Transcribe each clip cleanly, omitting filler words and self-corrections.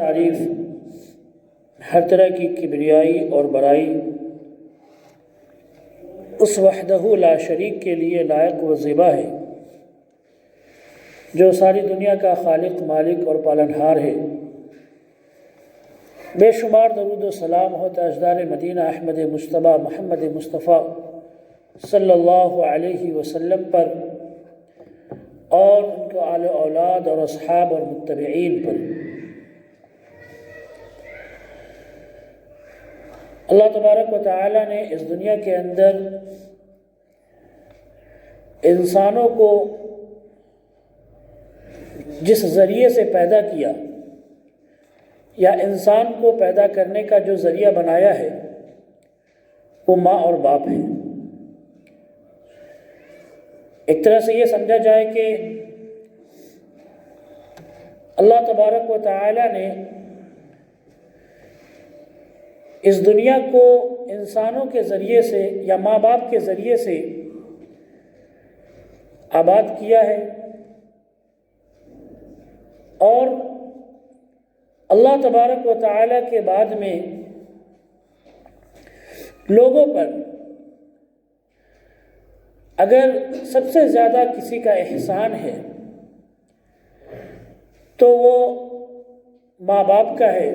تعریف ہر طرح کی کبریائی اور برائی اس وحدہ لا شریک کے لیے لائق و زیبا ہے جو ساری دنیا کا خالق، مالک اور پالنہار ہے۔ بے شمار درود و سلام ہو تاجدار مدینہ احمد مجتبیٰ محمد مصطفیٰ صلی اللہ علیہ وسلم پر اور ان کے آل اولاد اور اصحاب اور متبعین پر۔ اللہ تبارک و تعالی نے اس دنیا کے اندر انسانوں کو جس ذریعے سے پیدا کیا یا انسان کو پیدا کرنے کا جو ذریعہ بنایا ہے وہ ماں اور باپ ہے۔ ایک طرح سے یہ سمجھا جائے کہ اللہ تبارک و تعالی نے اس دنیا کو انسانوں کے ذریعے سے یا ماں باپ کے ذریعے سے آباد کیا ہے، اور اللہ تبارک و تعالی کے بعد میں لوگوں پر اگر سب سے زیادہ کسی کا احسان ہے تو وہ ماں باپ کا ہے،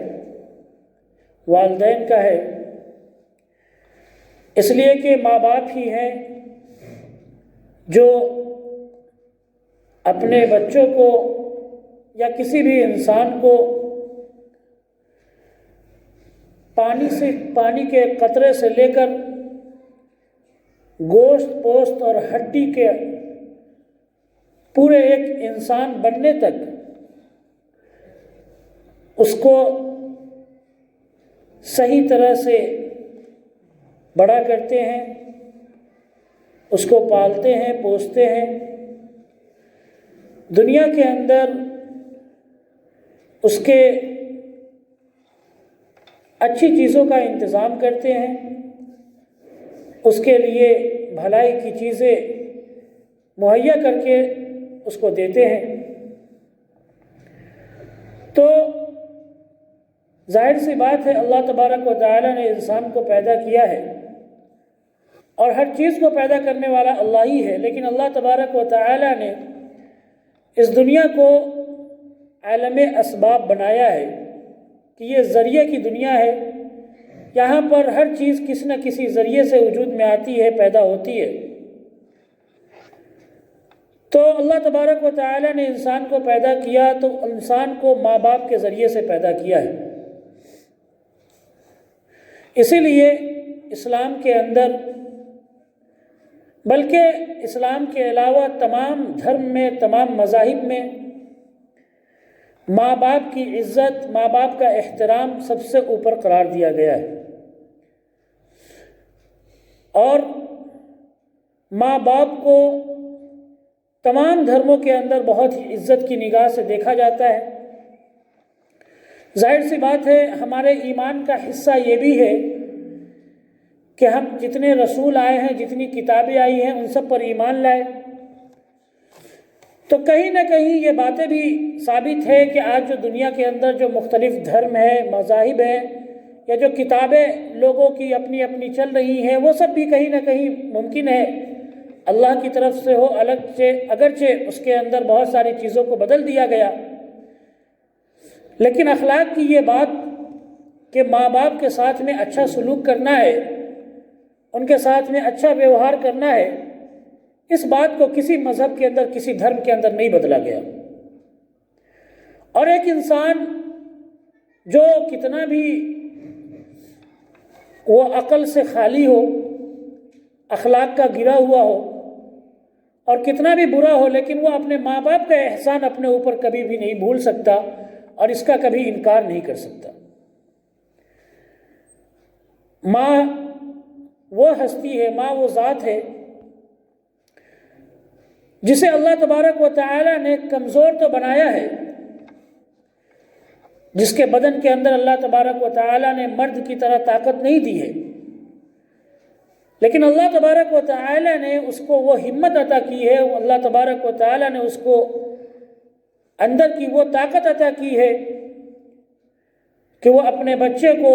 والدین کا ہے، اس لیے کہ ماں باپ ہی ہیں جو اپنے بچوں کو یا کسی بھی انسان کو پانی کے قطرے سے لے کر گوشت پوست اور ہڈی کے پورے ایک انسان بننے تک اس کو صحیح طرح سے بڑا کرتے ہیں، اس کو پالتے ہیں، پوستے ہیں، دنیا کے اندر اس کے اچھی چیزوں کا انتظام کرتے ہیں، اس کے لیے بھلائی کی چیزیں مہیا کر کے اس کو دیتے ہیں۔ تو ظاہر سی بات ہے اللہ تبارک و تعالی نے انسان کو پیدا کیا ہے اور ہر چیز کو پیدا کرنے والا اللہ ہی ہے، لیکن اللہ تبارک و تعالی نے اس دنیا کو عالم اسباب بنایا ہے کہ یہ ذریعے کی دنیا ہے، یہاں پر ہر چیز کسی نہ کسی ذریعے سے وجود میں آتی ہے، پیدا ہوتی ہے۔ تو اللہ تبارک و تعالی نے انسان کو پیدا کیا تو انسان کو ماں باپ کے ذریعے سے پیدا کیا ہے۔ اسی لیے اسلام کے اندر، بلکہ اسلام کے علاوہ تمام دھرم میں، تمام مذاہب میں ماں باپ کی عزت، ماں باپ کا احترام سب سے اوپر قرار دیا گیا ہے، اور ماں باپ کو تمام دھرموں کے اندر بہت ہی عزت کی نگاہ سے دیکھا جاتا ہے۔ ظاہر سی بات ہے ہمارے ایمان کا حصہ یہ بھی ہے کہ ہم جتنے رسول آئے ہیں، جتنی کتابیں آئی ہیں، ان سب پر ایمان لائے۔ تو کہیں نہ کہیں یہ باتیں بھی ثابت ہے کہ آج جو دنیا کے اندر جو مختلف دھرم ہیں، مذاہب ہیں، یا جو کتابیں لوگوں کی اپنی اپنی چل رہی ہیں، وہ سب بھی کہیں نہ کہیں ممکن ہے اللہ کی طرف سے ہو، اگرچہ اس کے اندر بہت ساری چیزوں کو بدل دیا گیا، لیکن اخلاق کی یہ بات کہ ماں باپ کے ساتھ میں اچھا سلوک کرنا ہے، ان کے ساتھ میں اچھا ویوہار کرنا ہے، اس بات کو کسی مذہب کے اندر، کسی دھرم کے اندر نہیں بدلا گیا۔ اور ایک انسان جو کتنا بھی وہ عقل سے خالی ہو، اخلاق کا گرا ہوا ہو، اور کتنا بھی برا ہو، لیکن وہ اپنے ماں باپ کا احسان اپنے اوپر کبھی بھی نہیں بھول سکتا اور اس کا کبھی انکار نہیں کر سکتا۔ ماں وہ ہستی ہے، ماں وہ ذات ہے جسے اللہ تبارک و تعالی نے کمزور تو بنایا ہے، جس کے بدن کے اندر اللہ تبارک و تعالی نے مرد کی طرح طاقت نہیں دی ہے، لیکن اللہ تبارک و تعالی نے اس کو وہ ہمت عطا کی ہے، اللہ تبارک و تعالی نے اس کو اندر کی وہ طاقت عطا کی ہے کہ وہ اپنے بچے کو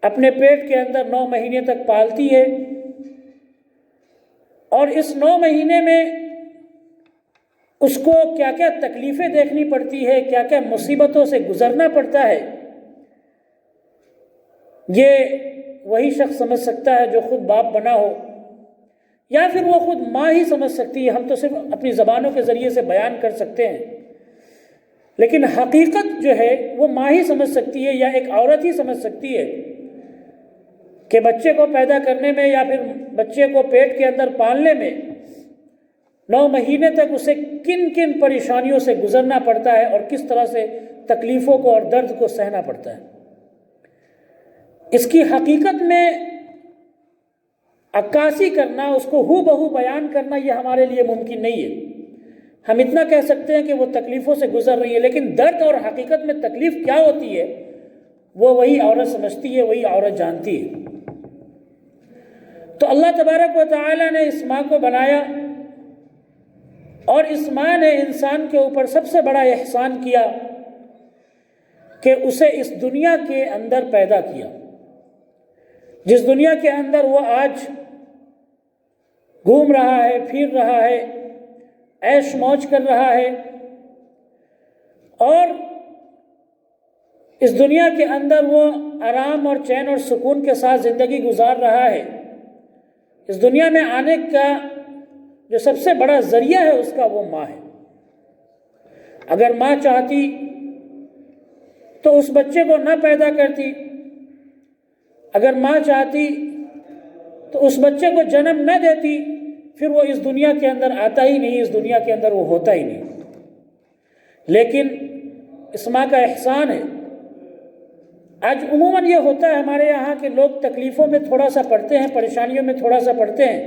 اپنے پیٹ کے اندر 9 مہینے تک پالتی ہے، اور اس 9 مہینے میں اس کو کیا کیا تکلیفیں دیکھنی پڑتی ہے، کیا کیا مصیبتوں سے گزرنا پڑتا ہے، یہ وہی شخص سمجھ سکتا ہے جو خود باپ بنا ہو، یا پھر وہ خود ماں ہی سمجھ سکتی ہے۔ ہم تو صرف اپنی زبانوں کے ذریعے سے بیان کر سکتے ہیں، لیکن حقیقت جو ہے وہ ماں ہی سمجھ سکتی ہے، یا ایک عورت ہی سمجھ سکتی ہے کہ بچے کو پیدا کرنے میں یا پھر بچے کو پیٹ کے اندر پالنے میں 9 مہینے تک اسے کن کن پریشانیوں سے گزرنا پڑتا ہے، اور کس طرح سے تکلیفوں کو اور درد کو سہنا پڑتا ہے۔ اس کی حقیقت میں عکاسی کرنا، اس کو ہو بہو بیان کرنا، یہ ہمارے لیے ممکن نہیں ہے۔ ہم اتنا کہہ سکتے ہیں کہ وہ تکلیفوں سے گزر رہی ہے، لیکن درد اور حقیقت میں تکلیف کیا ہوتی ہے وہ وہی عورت سمجھتی ہے، وہی عورت جانتی ہے۔ تو اللہ تبارک و تعالی نے اس ماں کو بنایا، اور اس ماں نے انسان کے اوپر سب سے بڑا احسان کیا کہ اسے اس دنیا کے اندر پیدا کیا، جس دنیا کے اندر وہ آج گھوم رہا ہے، پھر رہا ہے، عیش موج کر رہا ہے، اور اس دنیا کے اندر وہ آرام اور چین اور سکون کے ساتھ زندگی گزار رہا ہے۔ اس دنیا میں آنے کا جو سب سے بڑا ذریعہ ہے اس کا وہ ماں ہے۔ اگر ماں چاہتی تو اس بچے کو نہ پیدا کرتی، اگر ماں چاہتی تو اس بچے کو جنم نہ دیتی، پھر وہ اس دنیا کے اندر آتا ہی نہیں، اس دنیا کے اندر وہ ہوتا ہی نہیں۔ لیکن اس ماں کا احسان ہے۔ آج عموماً یہ ہوتا ہے ہمارے یہاں کہ لوگ تکلیفوں میں تھوڑا سا پڑتے ہیں، پریشانیوں میں تھوڑا سا پڑتے ہیں،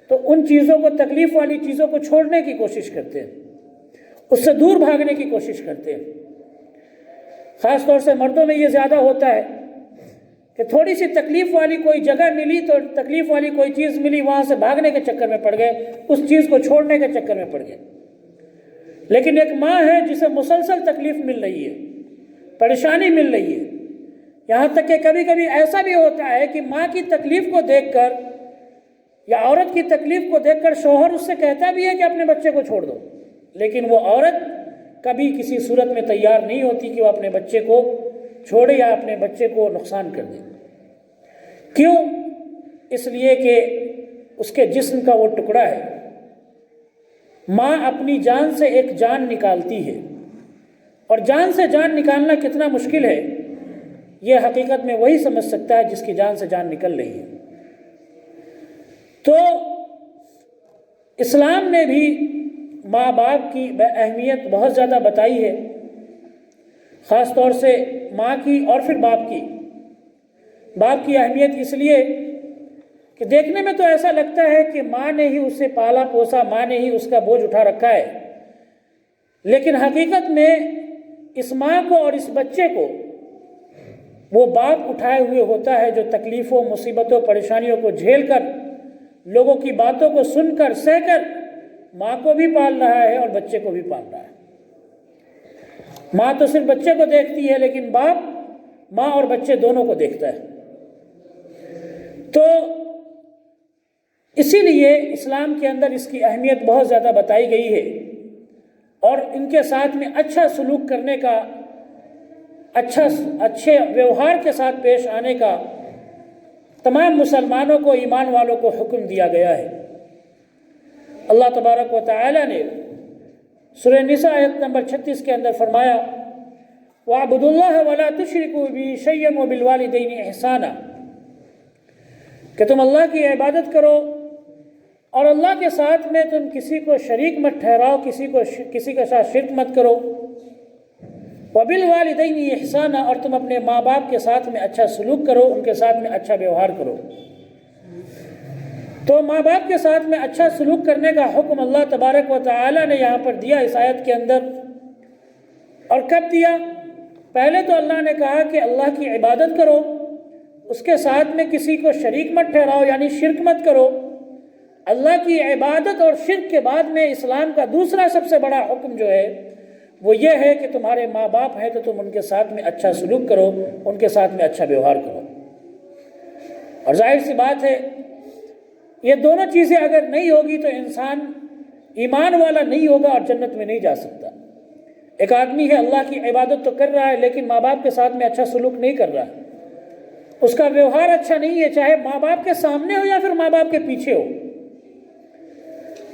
تو ان چیزوں کو، تکلیف والی چیزوں کو چھوڑنے کی کوشش کرتے ہیں، اس سے دور بھاگنے کی کوشش کرتے ہیں۔ خاص طور سے مردوں میں یہ زیادہ ہوتا ہے کہ تھوڑی سی تکلیف والی کوئی جگہ ملی تو تکلیف والی کوئی چیز ملی، وہاں سے بھاگنے کے چکر میں پڑ گئے، اس چیز کو چھوڑنے کے چکر میں پڑ گئے۔ لیکن ایک ماں ہے جسے مسلسل تکلیف مل رہی ہے، پریشانی مل رہی ہے، یہاں تک کہ کبھی کبھی ایسا بھی ہوتا ہے کہ ماں کی تکلیف کو دیکھ کر یا عورت کی تکلیف کو دیکھ کر شوہر اس سے کہتا بھی ہے کہ اپنے بچے کو چھوڑ دو، لیکن وہ عورت کبھی کسی صورت میں تیار نہیں ہوتی کہ وہ اپنے بچے کو چھوڑے یا اپنے بچے کو نقصان کر دے۔ کیوں؟ اس لیے کہ اس کے جسم کا وہ ٹکڑا ہے۔ ماں اپنی جان سے ایک جان نکالتی ہے، اور جان سے جان نکالنا کتنا مشکل ہے یہ حقیقت میں وہی سمجھ سکتا ہے جس کی جان سے جان نکل رہی ہے۔ تو اسلام نے بھی ماں باپ کی اہمیت بہت زیادہ بتائی ہے، خاص طور سے ماں کی اور پھر باپ کی۔ باپ کی اہمیت اس لیے کہ دیکھنے میں تو ایسا لگتا ہے کہ ماں نے ہی اسے پالا پوسا، ماں نے ہی اس کا بوجھ اٹھا رکھا ہے، لیکن حقیقت میں اس ماں کو اور اس بچے کو وہ باپ اٹھائے ہوئے ہوتا ہے جو تکلیفوں، مصیبتوں، پریشانیوں کو جھیل کر، لوگوں کی باتوں کو سن کر، سہ کر ماں کو بھی پال رہا ہے اور بچے کو بھی پال رہا ہے۔ ماں تو صرف بچے کو دیکھتی ہے، لیکن باپ ماں اور بچے دونوں کو دیکھتا ہے۔ تو اسی لیے اسلام کے اندر اس کی اہمیت بہت زیادہ بتائی گئی ہے، اور ان کے ساتھ میں اچھا سلوک کرنے کا، اچھے ویوہار کے ساتھ پیش آنے کا تمام مسلمانوں کو، ایمان والوں کو حکم دیا گیا ہے۔ اللہ تبارک و تعالی نے سورہ نساء آیت نمبر 36 کے اندر فرمایا وَاعْبُدُوا اللَّهَ وَلَا تُشْرِكُوا بِهِ شَيْئًا وَبِالْوَالِدَيْنِ إِحْسَانًا، کہ تم اللہ کی عبادت کرو اور اللہ کے ساتھ میں تم کسی کو شریک مت ٹھہراؤ، کسی کے ساتھ شرک مت کرو۔ وَبِالْوَالِدَيْنِ إِحْسَانًا، اور تم اپنے ماں باپ کے ساتھ میں اچھا سلوک کرو، ان کے ساتھ میں اچھا ویوہار کرو۔ تو ماں باپ کے ساتھ میں اچھا سلوک کرنے کا حکم اللہ تبارک و تعالی نے یہاں پر دیا اس آیت کے اندر۔ اور کب دیا؟ پہلے تو اللہ نے کہا کہ اللہ کی عبادت کرو، اس کے ساتھ میں کسی کو شریک مت ٹھہراؤ، یعنی شرک مت کرو۔ اللہ کی عبادت اور شرک کے بعد میں اسلام کا دوسرا سب سے بڑا حکم جو ہے وہ یہ ہے کہ تمہارے ماں باپ ہیں تو تم ان کے ساتھ میں اچھا سلوک کرو، ان کے ساتھ میں اچھا ویوہار کرو۔ اور ظاہر سی بات ہے یہ دونوں چیزیں اگر نہیں ہوگی تو انسان ایمان والا نہیں ہوگا اور جنت میں نہیں جا سکتا۔ ایک آدمی ہے اللہ کی عبادت تو کر رہا ہے لیکن ماں باپ کے ساتھ میں اچھا سلوک نہیں کر رہا، اس کا ویوہار اچھا نہیں ہے، چاہے ماں باپ کے سامنے ہو یا پھر ماں باپ کے پیچھے ہو۔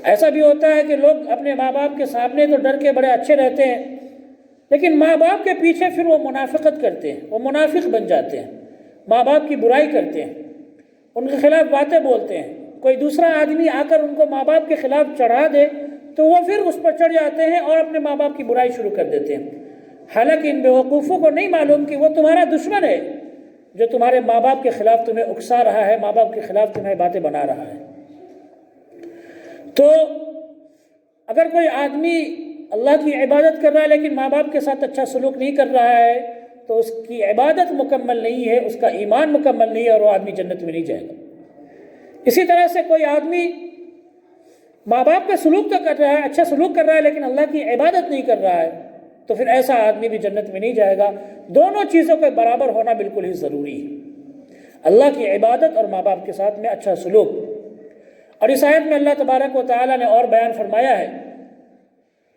ایسا بھی ہوتا ہے کہ لوگ اپنے ماں باپ کے سامنے تو ڈر کے بڑے اچھے رہتے ہیں لیکن ماں باپ کے پیچھے پھر وہ منافقت کرتے ہیں، وہ منافق بن جاتے ہیں، ماں باپ کی برائی کرتے ہیں، ان کے خلاف باتیں بولتے ہیں۔ کوئی دوسرا آدمی آ کر ان کو ماں باپ کے خلاف چڑھا دے تو وہ پھر اس پر چڑھ جاتے ہیں اور اپنے ماں باپ کی برائی شروع کر دیتے ہیں، حالانکہ ان بیوقوفوں کو نہیں معلوم کہ وہ تمہارا دشمن ہے جو تمہارے ماں باپ کے خلاف تمہیں اکسا رہا ہے، ماں باپ کے خلاف تمہیں باتیں بنا رہا ہے۔ تو اگر کوئی آدمی اللہ کی عبادت کر رہا ہے لیکن ماں باپ کے ساتھ اچھا سلوک نہیں کر رہا ہے تو اس کی عبادت مکمل نہیں ہے، اس کا ایمان مکمل نہیں ہے اور وہ آدمی جنت میں نہیں جائے گا۔ اسی طرح سے کوئی آدمی ماں باپ کا سلوک تو کر رہا ہے، اچھا سلوک کر رہا ہے لیکن اللہ کی عبادت نہیں کر رہا ہے تو پھر ایسا آدمی بھی جنت میں نہیں جائے گا۔ دونوں چیزوں کا برابر ہونا بالکل ہی ضروری ہے، اللہ کی عبادت اور ماں باپ کے ساتھ میں اچھا سلوک۔ اور اس آیت میں اللہ تبارک و تعالیٰ نے اور بیان فرمایا ہے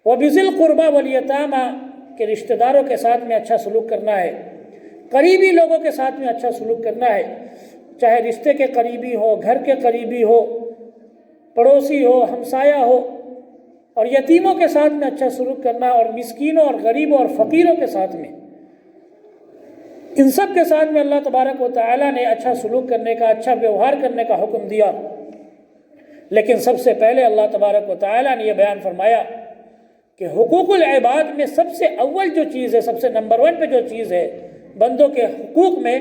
وَبِذِي الْقُرْبَى وَالْيَتَامَى کہ رشتہ داروں کے ساتھ میں اچھا سلوک کرنا ہے، قریبی لوگوں کے ساتھ میں اچھا سلوک کرنا ہے، چاہے رشتے کے قریبی ہو، گھر کے قریبی ہو، پڑوسی ہو، ہمسایہ ہو، اور یتیموں کے ساتھ میں اچھا سلوک کرنا، اور مسکینوں اور غریبوں اور فقیروں کے ساتھ میں، ان سب کے ساتھ میں اللہ تبارک و تعالیٰ نے اچھا سلوک کرنے کا، اچھا ویوہار کرنے کا حکم دیا۔ لیکن سب سے پہلے اللہ تبارک و تعالیٰ نے یہ بیان فرمایا کہ حقوق العباد میں سب سے اول جو چیز ہے، سب سے نمبر 1 پہ جو چیز ہے بندوں کے حقوق میں،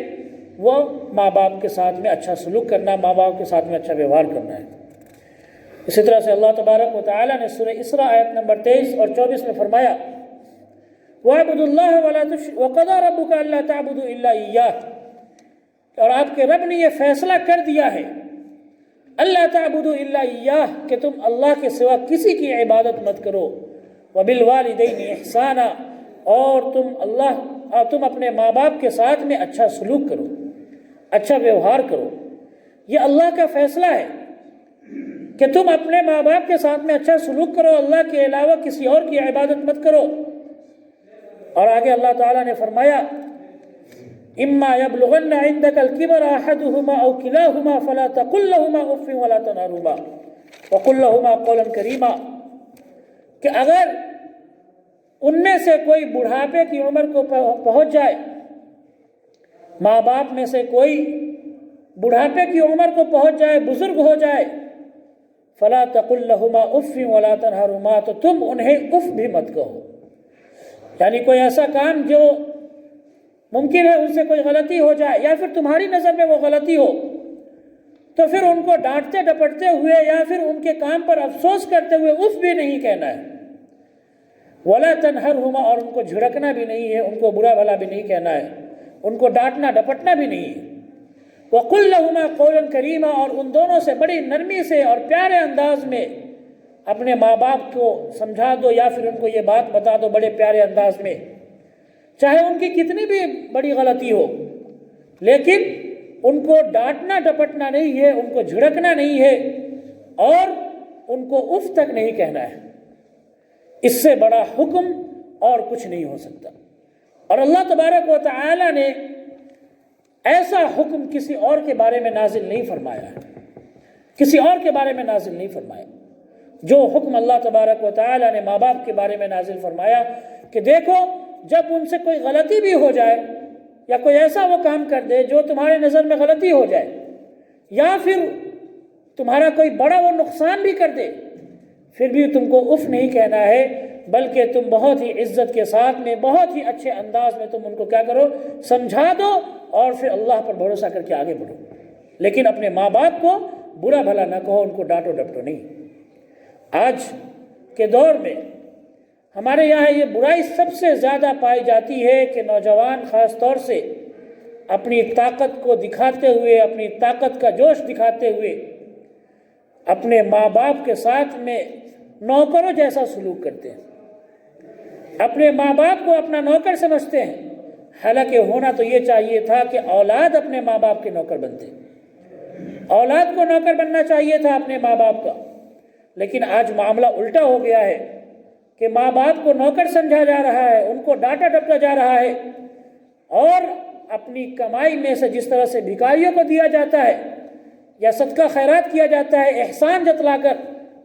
وہ ماں باپ کے ساتھ میں اچھا سلوک کرنا، ماں باپ کے ساتھ میں اچھا ویوہار کرنا ہے۔ اسی طرح سے اللہ تبارک و تعالیٰ نے سورہ اسراء آیت نمبر 23 اور 24 میں فرمایا وَاعْبُدُوا اللَّهَ وَلَا تُشْرِكُوا وَقَضَىٰ رَبُّكَ أَلَّا تَعْبُدُوا إِلَّا إِيَّاهُ، اور آپ کے رب نے یہ فیصلہ کر دیا ہے اللہ تعبدوا الا ایاہ کہ تم اللہ کے سوا کسی کی عبادت مت کرو، وبالوالدین احسانا اور تم اپنے ماں باپ کے ساتھ میں اچھا سلوک کرو، اچھا ویوہار کرو۔ یہ اللہ کا فیصلہ ہے کہ تم اپنے ماں باپ کے ساتھ میں اچھا سلوک کرو، اللہ کے علاوہ کسی اور کی عبادت مت کرو۔ اور آگے اللہ تعالیٰ نے فرمایا اما یبلغن عندک الکبر احدهما او کلاهما فلا تقل لهما اف ولا تنهرهما وقل لهما قولا کریما، کہ اگر ان میں سے کوئی بڑھاپے کی عمر کو پہنچ جائے، ماں باپ میں سے کوئی بڑھاپے کی عمر کو پہنچ جائے، بزرگ ہو جائے، فلا تقل لهما اف ولا تنهرهما تو تم انہیں اف بھی مت کہو۔ یعنی کوئی ایسا کام جو ممکن ہے ان سے کوئی غلطی ہو جائے یا پھر تمہاری نظر میں وہ غلطی ہو تو پھر ان کو ڈانٹتے ڈپٹتے ہوئے یا پھر ان کے کام پر افسوس کرتے ہوئے اف بھی نہیں کہنا ہے، ولا تنہرہما اور ان کو جھڑکنا بھی نہیں ہے، ان کو برا بھلا بھی نہیں کہنا ہے، ان کو ڈانٹنا ڈپٹنا بھی نہیں ہے۔ وقل لہما قولا کریما اور ان دونوں سے بڑی نرمی سے اور پیارے انداز میں اپنے ماں باپ کو سمجھا دو یا پھر ان کو یہ بات بتا دو بڑے پیارے انداز میں، چاہے ان کی کتنی بھی بڑی غلطی ہو، لیکن ان کو ڈانٹنا ڈپٹنا نہیں ہے، ان کو جھڑکنا نہیں ہے اور ان کو اف تک نہیں کہنا ہے۔ اس سے بڑا حکم اور کچھ نہیں ہو سکتا۔ اور اللہ تبارک و تعالی نے ایسا حکم کسی اور کے بارے میں نازل نہیں فرمایا ہے، کسی اور کے بارے میں نازل نہیں فرمایا۔ جو حکم اللہ تبارک و تعالی نے ماں باپ کے بارے میں نازل فرمایا کہ دیکھو جب ان سے کوئی غلطی بھی ہو جائے یا کوئی ایسا وہ کام کر دے جو تمہارے نظر میں غلطی ہو جائے یا پھر تمہارا کوئی بڑا وہ نقصان بھی کر دے، پھر بھی تم کو اف نہیں کہنا ہے، بلکہ تم بہت ہی عزت کے ساتھ میں بہت ہی اچھے انداز میں تم ان کو کیا کرو، سمجھا دو اور پھر اللہ پر بھروسہ کر کے آگے بڑھو۔ لیکن اپنے ماں باپ کو برا بھلا نہ کہو، ان کو ڈانٹو ڈپٹو نہیں۔ آج کے دور میں ہمارے یہاں یہ برائی سب سے زیادہ پائی جاتی ہے کہ نوجوان خاص طور سے اپنی طاقت کو دکھاتے ہوئے، اپنی طاقت کا جوش دکھاتے ہوئے اپنے ماں باپ کے ساتھ میں نوکروں جیسا سلوک کرتے ہیں۔ اپنے ماں باپ کو اپنا نوکر سمجھتے ہیں، حالانکہ ہونا تو یہ چاہیے تھا کہ اولاد اپنے ماں باپ کے نوکر بنتے، اولاد کو نوکر بننا چاہیے تھا اپنے ماں باپ کا۔ لیکن آج معاملہ الٹا ہو گیا ہے کہ ماں باپ کو نوکر سمجھا جا رہا ہے، ان کو ڈانٹا ڈپٹا جا رہا ہے، اور اپنی کمائی میں سے جس طرح سے بھکاریوں کو دیا جاتا ہے یا صدقہ خیرات کیا جاتا ہے احسان جتلا کر،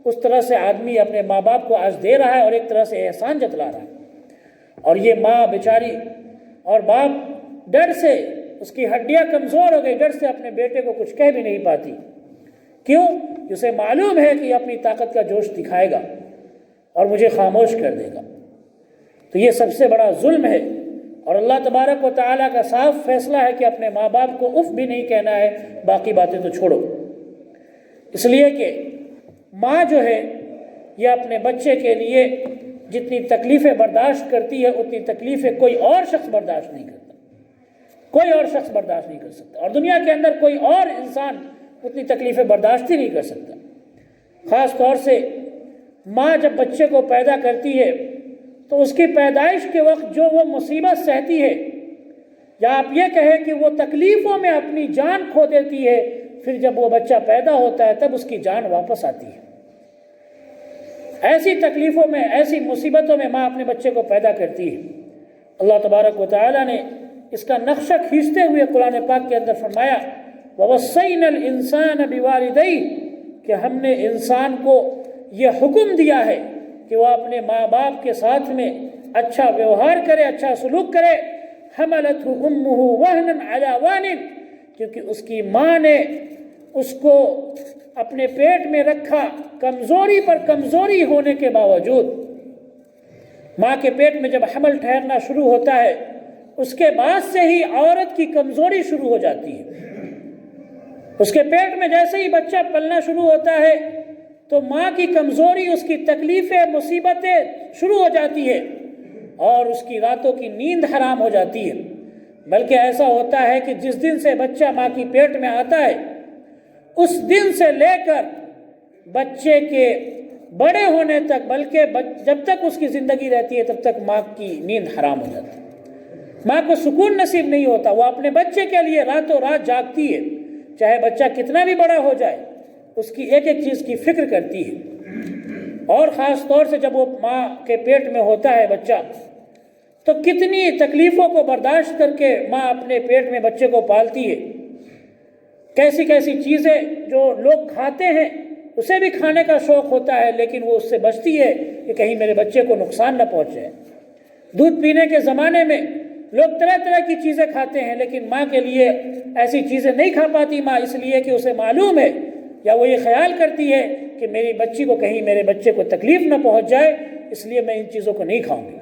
اس طرح سے آدمی اپنے ماں باپ کو آج دے رہا ہے اور ایک طرح سے احسان جتلا رہا ہے۔ اور یہ ماں بیچاری اور باپ ڈر سے اس کی ہڈیاں کمزور ہو گئی، ڈر سے اپنے بیٹے کو کچھ کہہ بھی نہیں پاتی۔ کیوں؟ اسے معلوم ہے کہ یہ اپنی طاقت کا جوش دکھائے گا اور مجھے خاموش کر دے گا۔ تو یہ سب سے بڑا ظلم ہے، اور اللہ تبارک و تعالیٰ کا صاف فیصلہ ہے کہ اپنے ماں باپ کو اف بھی نہیں کہنا ہے، باقی باتیں تو چھوڑو۔ اس لیے کہ ماں جو ہے یہ اپنے بچے کے لیے جتنی تکلیفیں برداشت کرتی ہے اتنی تکلیفیں کوئی اور شخص برداشت نہیں کرتا، کوئی اور شخص برداشت نہیں کر سکتا، اور دنیا کے اندر کوئی اور انسان اتنی تکلیفیں برداشت ہی نہیں کر سکتا۔ خاص طور سے ماں جب بچے کو پیدا کرتی ہے تو اس کی پیدائش کے وقت جو وہ مصیبت سہتی ہے، یا آپ یہ کہیں کہ وہ تکلیفوں میں اپنی جان کھو دیتی ہے، پھر جب وہ بچہ پیدا ہوتا ہے تب اس کی جان واپس آتی ہے۔ ایسی تکلیفوں میں، ایسی مصیبتوں میں ماں اپنے بچے کو پیدا کرتی ہے۔ اللہ تبارک و تعالیٰ نے اس کا نقشہ کھینچتے ہوئے قرآن پاک کے اندر فرمایا وَوَصَّيْنَا الْإِنسَانَ بِوَالِدَيْهِ، کہ ہم نے انسان کو یہ حکم دیا ہے کہ وہ اپنے ماں باپ کے ساتھ میں اچھا ویوہار کرے، اچھا سلوک کرے۔ حَمَلَتْهُ أُمُّهُ وَهْنًا عَلَى وَهْنٍ، کیونکہ اس کی ماں نے اس کو اپنے پیٹ میں رکھا کمزوری پر کمزوری ہونے کے باوجود۔ ماں کے پیٹ میں جب حمل ٹھہرنا شروع ہوتا ہے اس کے بعد سے ہی عورت کی کمزوری شروع ہو جاتی ہے۔ اس کے پیٹ میں جیسے ہی بچہ پلنا شروع ہوتا ہے تو ماں کی کمزوری، اس کی تکلیفیں، مصیبتیں شروع ہو جاتی ہے، اور اس کی راتوں کی نیند حرام ہو جاتی ہے۔ بلکہ ایسا ہوتا ہے کہ جس دن سے بچہ ماں کی پیٹ میں آتا ہے اس دن سے لے کر بچے کے بڑے ہونے تک، بلکہ جب تک اس کی زندگی رہتی ہے تب تک ماں کی نیند حرام ہو جاتی ہے۔ ماں کو سکون نصیب نہیں ہوتا، وہ اپنے بچے کے لیے راتوں رات جاگتی ہے، چاہے بچہ کتنا بھی بڑا ہو جائے اس کی ایک ایک چیز کی فکر کرتی ہے۔ اور خاص طور سے جب وہ ماں کے پیٹ میں ہوتا ہے بچہ تو کتنی تکلیفوں کو برداشت کر کے ماں اپنے پیٹ میں بچے کو پالتی ہے۔ کیسی کیسی چیزیں جو لوگ کھاتے ہیں اسے بھی کھانے کا شوق ہوتا ہے، لیکن وہ اس سے بچتی ہے کہ کہیں میرے بچے کو نقصان نہ پہنچے۔ دودھ پینے کے زمانے میں لوگ طرح طرح کی چیزیں کھاتے ہیں، لیکن ماں کے لیے ایسی چیزیں نہیں کھا پاتی ماں، اس لیے کہ اسے معلوم ہے یا وہ یہ خیال کرتی ہے کہ میری بچی کو کہیں میرے بچے کو تکلیف نہ پہنچ جائے، اس لیے میں ان چیزوں کو نہیں کھاؤں گی۔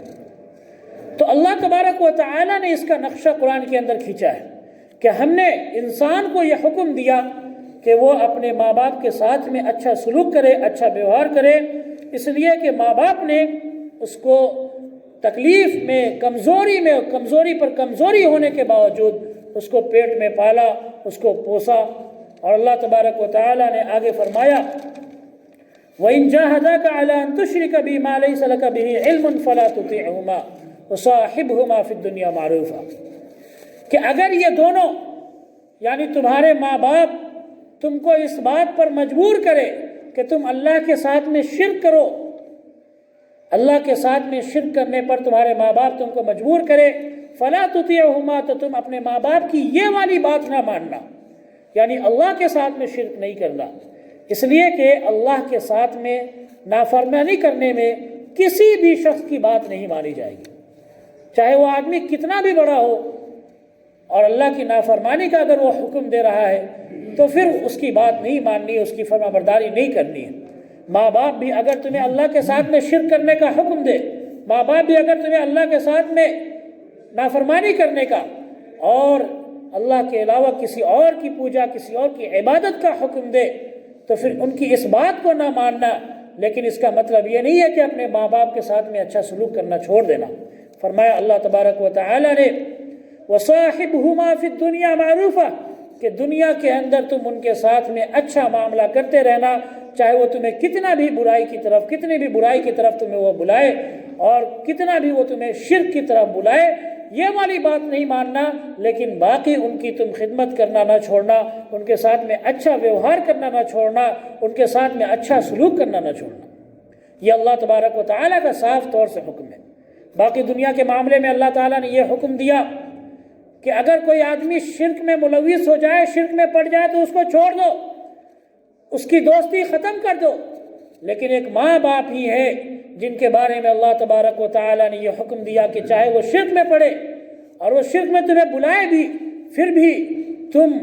تو اللہ تبارک و تعالیٰ نے اس کا نقشہ قرآن کے اندر کھینچا ہے کہ ہم نے انسان کو یہ حکم دیا کہ وہ اپنے ماں باپ کے ساتھ میں اچھا سلوک کرے، اچھا ویوہار کرے، اس لیے کہ ماں باپ نے اس کو تکلیف میں، کمزوری پر کمزوری ہونے کے باوجود اس کو پیٹ میں پالا، اس کو پوسا۔ اور اللہ تبارک و تعالیٰ نے آگے فرمایا وَإِن جَاهَدَاكَ عَلَىٰ أَن تُشْرِكَ بِي مَا لَيْسَ لَكَ بِهِ عِلْمٌ فَلَا تُطِعْهُمَا وَصَاحِبْهُمَا فِي الدُّنْيَا مَعْرُوفًا، کہ اگر یہ دونوں یعنی تمہارے ماں باپ تم کو اس بات پر مجبور کرے کہ تم اللہ کے ساتھ میں شرک کرو، اللہ کے ساتھ میں شرک کرنے پر تمہارے ماں باپ تم کو مجبور کرے، فَلَا تُطِعْهُمَا، تو تم اپنے ماں باپ کی یہ والی بات نہ ماننا، یعنی اللہ کے ساتھ میں شرک نہیں کرنا۔ اس لیے کہ اللہ کے ساتھ میں نافرمانی کرنے میں کسی بھی شخص کی بات نہیں مانی جائے گی، چاہے وہ آدمی کتنا بھی بڑا ہو، اور اللہ کی نافرمانی کا اگر وہ حکم دے رہا ہے تو پھر اس کی بات نہیں ماننی ہے، اس کی فرما برداری نہیں کرنی ہے۔ ماں باپ بھی اگر تمہیں اللہ کے ساتھ میں شرک کرنے کا حکم دے، ماں باپ بھی اگر تمہیں اللہ کے ساتھ میں نافرمانی کرنے کا اور اللہ کے علاوہ کسی اور کی پوجا، کسی اور کی عبادت کا حکم دے، تو پھر ان کی اس بات کو نہ ماننا، لیکن اس کا مطلب یہ نہیں ہے کہ اپنے ماں باپ کے ساتھ میں اچھا سلوک کرنا چھوڑ دینا۔ فرمایا اللہ تبارک و تعالیٰ نے وَصَاحِبْهُمَا فِي الدُّنْيَا مَعْرُوفًا، کہ دنیا کے اندر تم ان کے ساتھ میں اچھا معاملہ کرتے رہنا، چاہے وہ تمہیں کتنی بھی برائی کی طرف تمہیں وہ بلائے، اور کتنا بھی وہ تمہیں شرک کی طرف بلائے یہ والی بات نہیں ماننا، لیکن باقی ان کی تم خدمت کرنا نہ چھوڑنا، ان کے ساتھ میں اچھا ویوہار کرنا نہ چھوڑنا، ان کے ساتھ میں اچھا سلوک کرنا نہ چھوڑنا۔ یہ اللہ تبارک و تعالیٰ کا صاف طور سے حکم ہے۔ باقی دنیا کے معاملے میں اللہ تعالیٰ نے یہ حکم دیا کہ اگر کوئی آدمی شرک میں ملوث ہو جائے، شرک میں پڑ جائے تو اس کو چھوڑ دو، اس کی دوستی ختم کر دو۔ لیکن ایک ماں باپ ہی ہے جن کے بارے میں اللہ تبارک و تعالیٰ نے یہ حکم دیا کہ چاہے وہ شرک میں پڑے اور وہ شرک میں تمہیں بلائے بھی، پھر بھی تم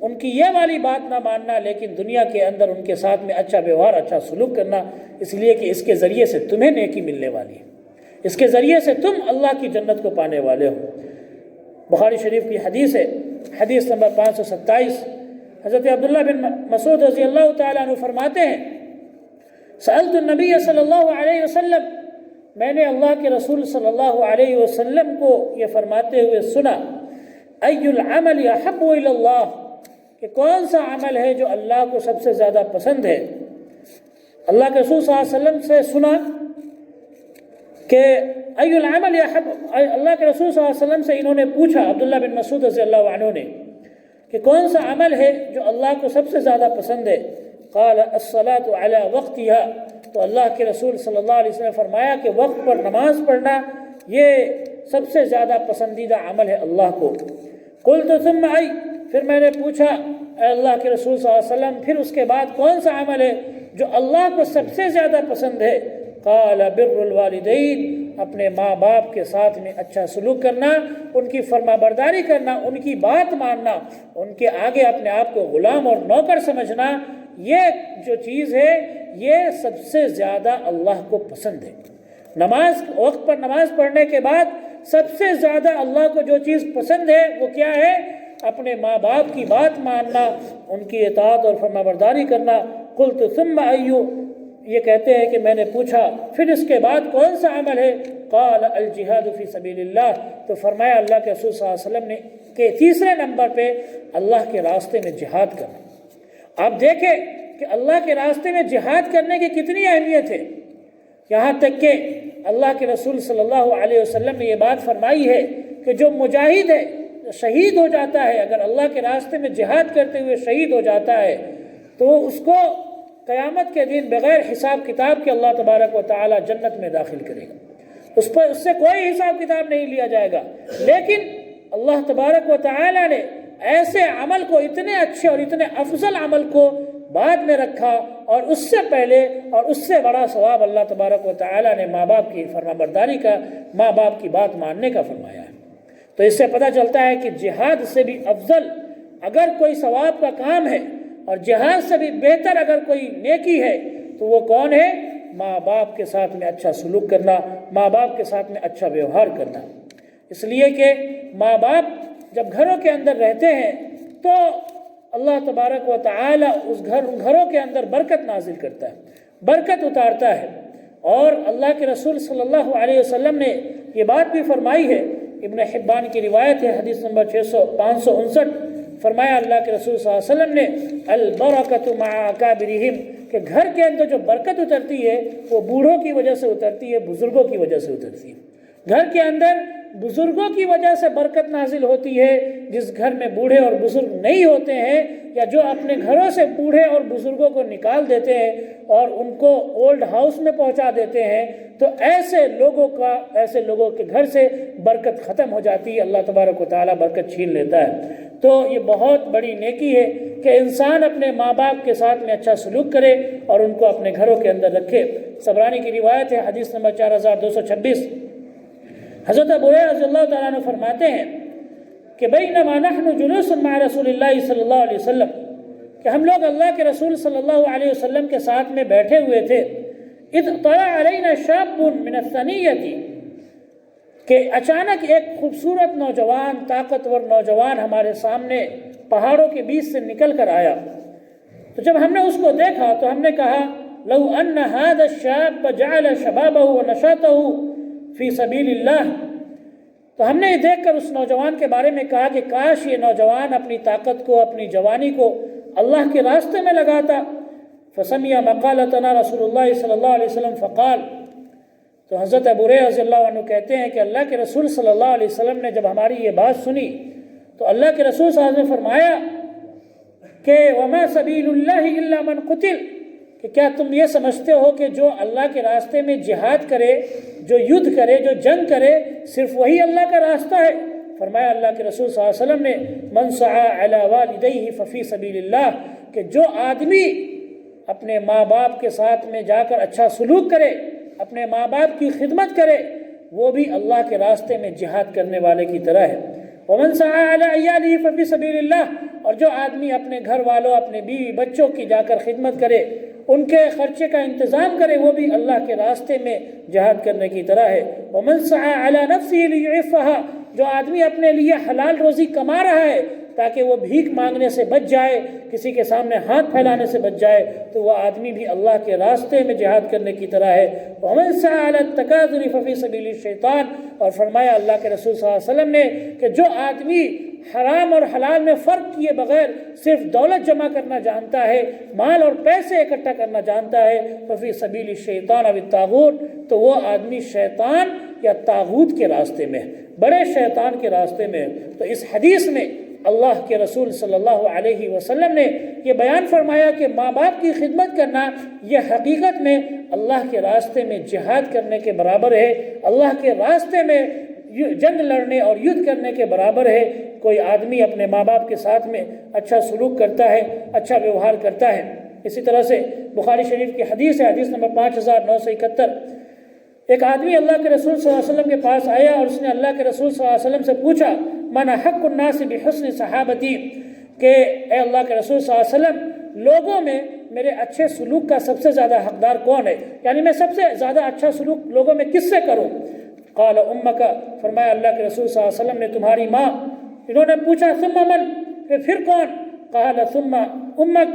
ان کی یہ والی بات نہ ماننا، لیکن دنیا کے اندر ان کے ساتھ میں اچھا ویوہار، اچھا سلوک کرنا، اس لیے کہ اس کے ذریعے سے تمہیں نیکی ملنے والی ہے، اس کے ذریعے سے تم اللہ کی جنت کو پانے والے ہو۔ بخاری شریف کی حدیث ہے، حدیث نمبر 527، حضرت عبداللہ بن مسعود رضی اللہ تعالیٰ عنہ فرماتے ہیں، سألت النبی صلی اللہ علیہ وسلم، میں نے اللہ کے رسول صلی اللہ علیہ وسلم کو یہ فرماتے ہوئے سنا، ای العمل احب الی اللہ، کہ کون سا عمل ہے جو اللہ کو سب سے زیادہ پسند ہے۔ اللہ کے رسول صلی اللہ علیہ وسلم سے سنا کہ ای العمل احب، اللہ کے رسول صلی اللہ علیہ وسلم سے انہوں نے پوچھا، عبداللہ بن مسعود رضی اللہ عنہ نے، کہ کون سا عمل ہے جو اللہ کو سب سے زیادہ پسند ہے۔ قال الصلاة علی وقتها، تو اللہ کے رسول صلی اللہ علیہ وسلم نے فرمایا کہ وقت پر نماز پڑھنا یہ سب سے زیادہ پسندیدہ عمل ہے اللہ کو۔ قلت ثم ای، پھر میں نے پوچھا اے اللہ کے رسول صلی اللہ علیہ وسلم پھر اس کے بعد کون سا عمل ہے جو اللہ کو سب سے زیادہ پسند ہے؟ قال بر الوالدین، اپنے ماں باپ کے ساتھ میں اچھا سلوک کرنا، ان کی فرما برداری کرنا، ان کی بات ماننا، ان کے آگے اپنے آپ کو غلام اور نوکر سمجھنا، یہ جو چیز ہے یہ سب سے زیادہ اللہ کو پسند ہے۔ نماز، وقت پر نماز پڑھنے کے بعد سب سے زیادہ اللہ کو جو چیز پسند ہے وہ کیا ہے؟ اپنے ماں باپ کی بات ماننا، ان کی اطاعت اور فرما برداری کرنا۔ قلت ثم ایو، یہ کہتے ہیں کہ میں نے پوچھا پھر اس کے بعد کون سا عمل ہے؟ قال الجہاد فی سبیل اللہ، تو فرمایا اللہ کے رسول صلی اللہ علیہ وسلم نے کہ تیسرے نمبر پہ اللہ کے راستے میں جہاد کرنا۔ آپ دیکھیں کہ اللہ کے راستے میں جہاد کرنے کی کتنی اہمیت ہے، یہاں تک کہ اللہ کے رسول صلی اللہ علیہ وسلم نے یہ بات فرمائی ہے کہ جو مجاہد ہے، شہید ہو جاتا ہے، اگر اللہ کے راستے میں جہاد کرتے ہوئے شہید ہو جاتا ہے تو اس کو قیامت کے دن بغیر حساب کتاب کے اللہ تبارک و تعالی جنت میں داخل کرے گا، اس سے کوئی حساب کتاب نہیں لیا جائے گا۔ لیکن اللہ تبارک و تعالی نے ایسے عمل کو، اتنے اچھے اور اتنے افضل عمل کو بعد میں رکھا، اور اس سے پہلے اور اس سے بڑا ثواب اللہ تبارک و تعالی نے ماں باپ کی فرما برداری کا، ماں باپ کی بات ماننے کا فرمایا ہے۔ تو اس سے پتہ چلتا ہے کہ جہاد سے بھی افضل اگر کوئی ثواب کا کام ہے اور جہاد سے بھی بہتر اگر کوئی نیکی ہے تو وہ کون ہے؟ ماں باپ کے ساتھ میں اچھا سلوک کرنا، ماں باپ کے ساتھ میں اچھا ویوہار کرنا۔ اس لیے کہ ماں باپ جب گھروں کے اندر رہتے ہیں تو اللہ تبارک و تعالی اس گھروں کے اندر برکت نازل کرتا ہے، برکت اتارتا ہے۔ اور اللہ کے رسول صلی اللہ علیہ وسلم نے یہ بات بھی فرمائی ہے، ابن حبان کی روایت ہے، حدیث نمبر 559، فرمایا اللہ کے رسول صلی اللہ علیہ وسلم نے البرکۃ مع اکابرہم، کہ گھر کے اندر جو برکت اترتی ہے وہ بوڑھوں کی وجہ سے اترتی ہے، بزرگوں کی وجہ سے اترتی ہے۔ گھر کے اندر بزرگوں کی وجہ سے برکت نازل ہوتی ہے۔ جس گھر میں بوڑھے اور بزرگ نہیں ہوتے ہیں، یا جو اپنے گھروں سے بوڑھے اور بزرگوں کو نکال دیتے ہیں اور ان کو اولڈ ہاؤس میں پہنچا دیتے ہیں، تو ایسے لوگوں کے گھر سے برکت ختم ہو جاتی ہے، اللہ تبارک و تعالیٰ برکت چھین لیتا ہے۔ تو یہ بہت بڑی نیکی ہے کہ انسان اپنے ماں باپ کے ساتھ میں اچھا سلوک کرے اور ان کو اپنے گھروں کے اندر رکھے۔ صبرانی کی روایت ہے، حدیث نمبر 4226، حضرت ابو ہریرہ رضی اللہ تعالیٰ عنہ فرماتے ہیں کہ بینما نحن جلوس مع رسول اللہ صلی اللہ علیہ وسلم، کہ ہم لوگ اللہ کے رسول صلی اللہ علیہ وسلم کے ساتھ میں بیٹھے ہوئے تھے، اذ طلع علینا شاب من الثنیۃ، کہ اچانک ایک خوبصورت نوجوان، طاقتور نوجوان ہمارے سامنے پہاڑوں کے بیچ سے نکل کر آیا۔ تو جب ہم نے اس کو دیکھا تو ہم نے کہا لو ان هذا الشاب جعل شبابه ونشاطه فی سبیل اللہ، تو ہم نے یہ دیکھ کر اس نوجوان کے بارے میں کہا کہ کاش یہ نوجوان اپنی طاقت کو، اپنی جوانی کو اللہ کے راستے میں لگاتا۔ فسمع مقالتنا رسول اللہ صلی اللہ علیہ وسلم فقال، تو حضرت ابو ہریرہ رضی اللہ عنہ کہتے ہیں کہ اللہ کے رسول صلی اللہ علیہ وسلم نے جب ہماری یہ بات سنی تو اللہ کے رسول صلی اللہ علیہ وسلم نے فرمایا کہ وما سبیل اللہ الا من قتل، کہ کیا تم یہ سمجھتے ہو کہ جو اللہ کے راستے میں جہاد کرے، جو یدھ کرے، جو جنگ کرے، صرف وہی اللہ کا راستہ ہے؟ فرمایا اللہ کے رسول صلی اللہ علیہ وسلم نے من سعى علی والدیہ ففی سبیل اللہ، کہ جو آدمی اپنے ماں باپ کے ساتھ میں جا کر اچھا سلوک کرے، اپنے ماں باپ کی خدمت کرے، وہ بھی اللہ کے راستے میں جہاد کرنے والے کی طرح ہے۔ ومن سعى علی عیالہ ففی سبیل اللہ، اور جو آدمی اپنے گھر والوں، اپنے بیوی بچوں کی جا کر خدمت کرے، ان کے خرچے کا انتظام کرے، وہ بھی اللہ کے راستے میں جہاد کرنے کی طرح ہے۔ ومن سعى علی نفسہ لیعفها، جو آدمی اپنے لیے حلال روزی کما رہا ہے تاکہ وہ بھیک مانگنے سے بچ جائے، کسی کے سامنے ہاتھ پھیلانے سے بچ جائے، تو وہ آدمی بھی اللہ کے راستے میں جہاد کرنے کی طرح ہے۔ ومن سعى علی التکاثر ففی سبیل الشیطان، اور فرمایا اللہ کے رسول صلی اللہ علیہ وسلم نے کہ جو آدمی حرام اور حلال میں فرق کیے بغیر صرف دولت جمع کرنا جانتا ہے، مال اور پیسے اکٹھا کرنا جانتا ہے، ففی سبیل الشیطان او الطاغوت، تو وہ آدمی شیطان یا طاغوت کے راستے میں، بڑے شیطان کے راستے میں۔ تو اس حدیث میں اللہ کے رسول صلی اللہ علیہ وسلم نے یہ بیان فرمایا کہ ماں باپ کی خدمت کرنا یہ حقیقت میں اللہ کے راستے میں جہاد کرنے کے برابر ہے، اللہ کے راستے میں جنگ لڑنے اور یدھ کرنے کے برابر ہے۔ کوئی آدمی اپنے ماں باپ کے ساتھ میں اچھا سلوک کرتا ہے، اچھا ویوہار کرتا ہے۔ اسی طرح سے بخاری شریف کی حدیث ہے، حدیث نمبر 5971، ایک آدمی اللہ کے رسول صلی اللہ علیہ وسلم کے پاس آیا اور اس نے اللہ کے رسول صلی اللہ علیہ وسلم سے پوچھا من حق الناس بحسن صحابتی، کہ اے اللہ کے رسول صلی اللہ علیہ وسلم، لوگوں میں میرے اچھے سلوک کا سب سے زیادہ حقدار کون ہے؟ یعنی میں سب سے زیادہ اچھا سلوک لوگوں میں کس سے کروں؟ قال امک، فرمایا اللہ کے رسول صلی اللہ علیہ وسلم نے تمہاری ماں۔ انہوں نے پوچھا ثم من، پھر کون؟ قال ثم امک،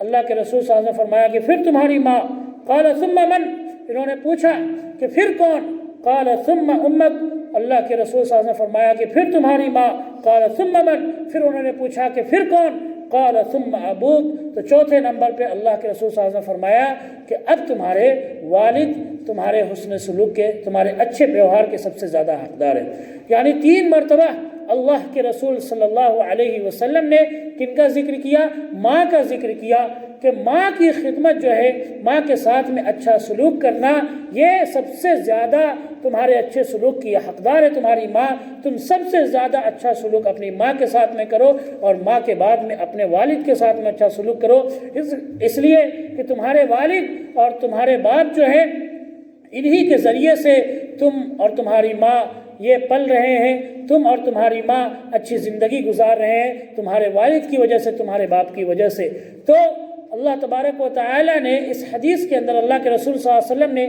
اللہ کے رسول صلی اللہ علیہ وسلم نے فرمایا کہ پھر تمہاری ماں۔ قال ثم من، انہوں نے پوچھا کہ پھر کون؟ قال ثم امک، اللہ کے رسول صلی اللہ علیہ وسلم نے فرمایا کہ پھر تمہاری ماں۔ قال ثم من، پھر انہوں نے پوچھا کہ پھر کون؟ قال ثم ابوک، تو چوتھے نمبر پہ اللہ کے رسول صلی اللہ علیہ وسلم نے فرمایا کہ اب تمہارے والد تمہارے حسن سلوک کے، تمہارے اچھے ویوہار کے سب سے زیادہ حقدار ہیں۔ یعنی 3 مرتبہ اللہ کے رسول صلی اللہ علیہ وسلم نے کن کا ذکر کیا؟ ماں کا ذکر کیا، کہ ماں کی خدمت جو ہے، ماں کے ساتھ میں اچھا سلوک کرنا، یہ سب سے زیادہ تمہارے اچھے سلوک کی حقدار ہے تمہاری ماں۔ تم سب سے زیادہ اچھا سلوک اپنی ماں کے ساتھ میں کرو، اور ماں کے بعد میں اپنے والد کے ساتھ میں اچھا سلوک کرو، اس لیے کہ تمہارے والد اور تمہارے باپ جو ہے، انہی کے ذریعے سے تم اور تمہاری ماں یہ پل رہے ہیں، تم اور تمہاری ماں اچھی زندگی گزار رہے ہیں، تمہارے والد کی وجہ سے، تمہارے باپ کی وجہ سے۔ تو اللہ تبارک و تعالی نے اس حدیث کے اندر اللہ کے رسول صلی اللہ علیہ وسلم نے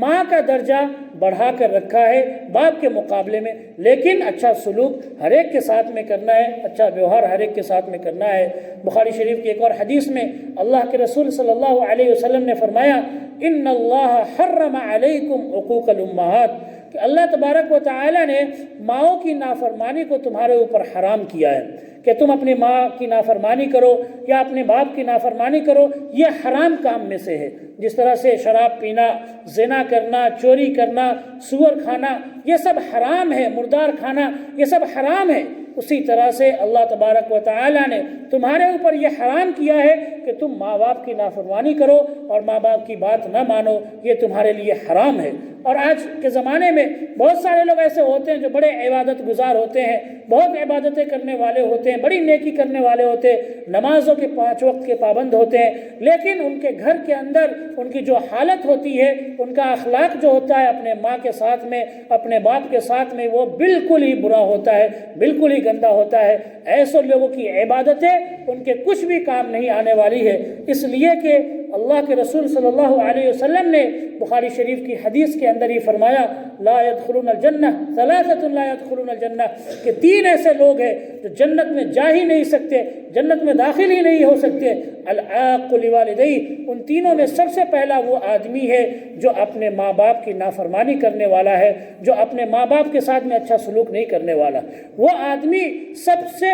ماں کا درجہ بڑھا کر رکھا ہے باپ کے مقابلے میں، لیکن اچھا سلوک ہر ایک کے ساتھ میں کرنا ہے، اچھا ویوہار ہر ایک کے ساتھ میں کرنا ہے۔ بخاری شریف کی ایک اور حدیث میں اللہ کے رسول صلی اللہ علیہ وسلم نے فرمایا ان اللہ حرم علیکم عقوق الامہات، کہ اللہ تبارک و تعالی نے ماؤں کی نافرمانی کو تمہارے اوپر حرام کیا ہے، کہ تم اپنی ماں کی نافرمانی کرو یا اپنے باپ کی نافرمانی کرو، یہ حرام کام میں سے ہے۔ جس طرح سے شراب پینا، زنا کرنا، چوری کرنا، سور کھانا، یہ سب حرام ہے، مردار کھانا، یہ سب حرام ہے، اسی طرح سے اللہ تبارک و تعالی نے تمہارے اوپر یہ حرام کیا ہے کہ تم ماں باپ کی نافرمانی کرو اور ماں باپ کی بات نہ مانو، یہ تمہارے لیے حرام ہے۔ اور آج کے زمانے میں بہت سارے لوگ ایسے ہوتے ہیں جو بڑے عبادت گزار ہوتے ہیں، بہت عبادتیں کرنے والے ہوتے ہیں، بڑی نیکی کرنے والے ہوتے ہیں، نمازوں کے 5 وقت کے پابند ہوتے ہیں، لیکن ان کے گھر کے اندر ان کی جو حالت ہوتی ہے، ان کا اخلاق جو ہوتا ہے اپنے ماں کے ساتھ میں، اپنے باپ کے ساتھ میں، وہ بالکل ہی برا ہوتا ہے، بالکل ہی گندا ہوتا ہے۔ ایسے لوگوں کی عبادتیں ان کے کچھ بھی کام نہیں آنے والی ہے، اس لیے کہ اللہ کے رسول صلی اللہ علیہ وسلم نے بخاری شریف کی حدیث کے اندر ہی فرمایا لا يدخلون الجنہ ثلاثۃ لا يدخلون الجنہ، کہ 3 ایسے لوگ ہیں جو جنت میں جا ہی نہیں سکتے، جنت میں داخل ہی نہیں ہو سکتے۔ العاق لوالدیہ، ان تینوں میں سب سے پہلا وہ آدمی ہے جو اپنے ماں باپ کی نافرمانی کرنے والا ہے، جو اپنے ماں باپ کے ساتھ میں اچھا سلوک نہیں کرنے والا۔ وہ آدمی سب سے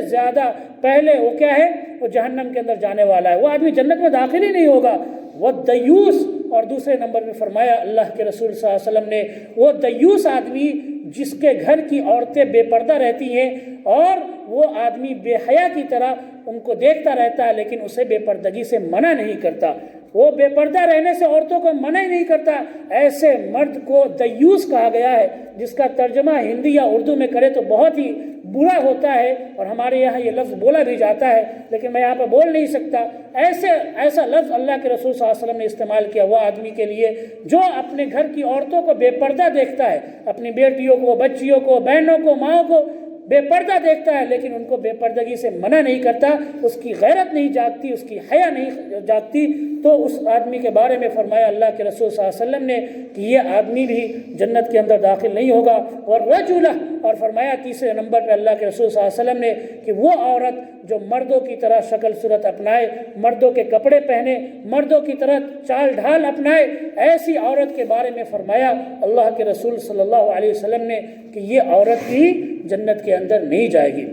زیادہ پہلے وہ کیا ہے؟ وہ جہنم کے اندر جانے والا ہے، وہ آدمی جنت میں داخل ہی نہیں ہوگا۔ والدیوس، اور دوسرے نمبر میں فرمایا اللہ کے رسول صلی اللہ علیہ وسلم نے وہ دیوس آدمی جس کے گھر کی عورتیں بے پردہ رہتی ہیں اور وہ آدمی بے حیا کی طرح ان کو دیکھتا رہتا ہے لیکن اسے بے پردگی سے منع نہیں کرتا، وہ بے پردہ رہنے سے عورتوں کو منع ہی نہیں کرتا، ایسے مرد کو دیوس کہا گیا ہے، جس کا ترجمہ ہندی یا اردو میں کرے تو بہت ہی برا ہوتا ہے، اور ہمارے یہاں یہ لفظ بولا بھی جاتا ہے لیکن میں یہاں پہ بول نہیں سکتا۔ ایسا لفظ اللہ کے رسول صلی اللہ علیہ وسلم نے استعمال کیا وہ آدمی کے لیے جو اپنے گھر کی عورتوں کو بے پردہ دیکھتا ہے، اپنی بیٹیوں کو، بچیوں کو، بہنوں کو، ماؤں کو بے پردہ دیکھتا ہے لیکن ان کو بے پردگی سے منع نہیں کرتا، اس کی غیرت نہیں جاگتی، اس کی حیا نہیں جاگتی، تو اس آدمی کے بارے میں فرمایا اللہ کے رسول صلی اللہ علیہ وسلم نے کہ یہ آدمی بھی جنت کے اندر داخل نہیں ہوگا۔ والرجل، اور فرمایا تیسرے نمبر پہ اللہ کے رسول صلی اللہ علیہ وسلم نے کہ وہ عورت جو مردوں کی طرح شکل صورت اپنائے، مردوں کے کپڑے پہنے، مردوں کی طرح چال ڈھال اپنائے، ایسی عورت کے بارے میں فرمایا اللہ کے رسول صلی اللہ علیہ وسلم نے کہ یہ عورت بھی جنت کے اندر نہیں جائے گی۔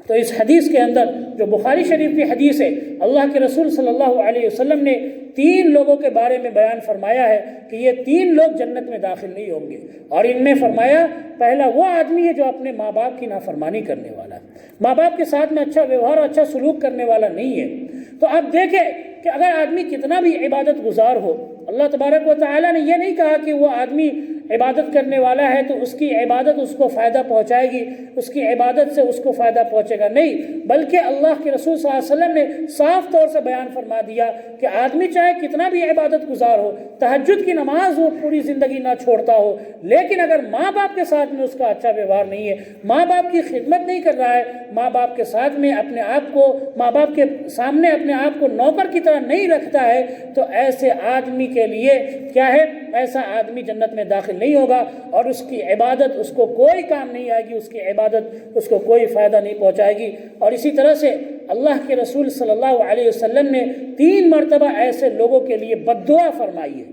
تو اس حدیث کے اندر جو بخاری شریف کی حدیث ہے، اللہ کے رسول صلی اللہ علیہ وسلم نے 3 لوگوں کے بارے میں بیان فرمایا ہے کہ یہ 3 لوگ جنت میں داخل نہیں ہوں گے، اور ان میں فرمایا پہلا وہ آدمی ہے جو اپنے ماں باپ کی نافرمانی کرنے والا ہے، ماں باپ کے ساتھ میں اچھا ویوہار اور اچھا سلوک کرنے والا نہیں ہے۔ تو آپ دیکھیں کہ اگر آدمی کتنا بھی عبادت گزار ہو، اللہ تبارک و تعالیٰ نے یہ نہیں کہا کہ وہ آدمی عبادت کرنے والا ہے تو اس کی عبادت اس کو فائدہ پہنچائے گی، اس کی عبادت سے اس کو فائدہ پہنچے گا، نہیں، بلکہ اللہ کے رسول صلی اللہ علیہ وسلم نے صاف طور سے بیان فرما دیا کہ آدمی چاہے کتنا بھی عبادت گزار ہو، تہجد کی نماز وہ پوری زندگی نہ چھوڑتا ہو، لیکن اگر ماں باپ کے ساتھ میں اس کا اچھا ویوہار نہیں ہے، ماں باپ کی خدمت نہیں کر رہا ہے، ماں باپ کے ساتھ میں اپنے آپ کو، ماں باپ کے سامنے اپنے آپ کو نوکر کی طرح نہیں رکھتا ہے، تو ایسے آدمی کے لیے کیا ہے، ایسا آدمی جنت میں داخل نہیں ہوگا، اور اس کی عبادت اس کو کوئی کام نہیں آئے گی، اس کی عبادت اس کو کوئی فائدہ نہیں پہنچائے گی۔ اور اسی طرح سے اللہ کے رسول صلی اللہ علیہ وسلم نے 3 مرتبہ ایسے لوگوں کے لیے بد دعا فرمائی ہے۔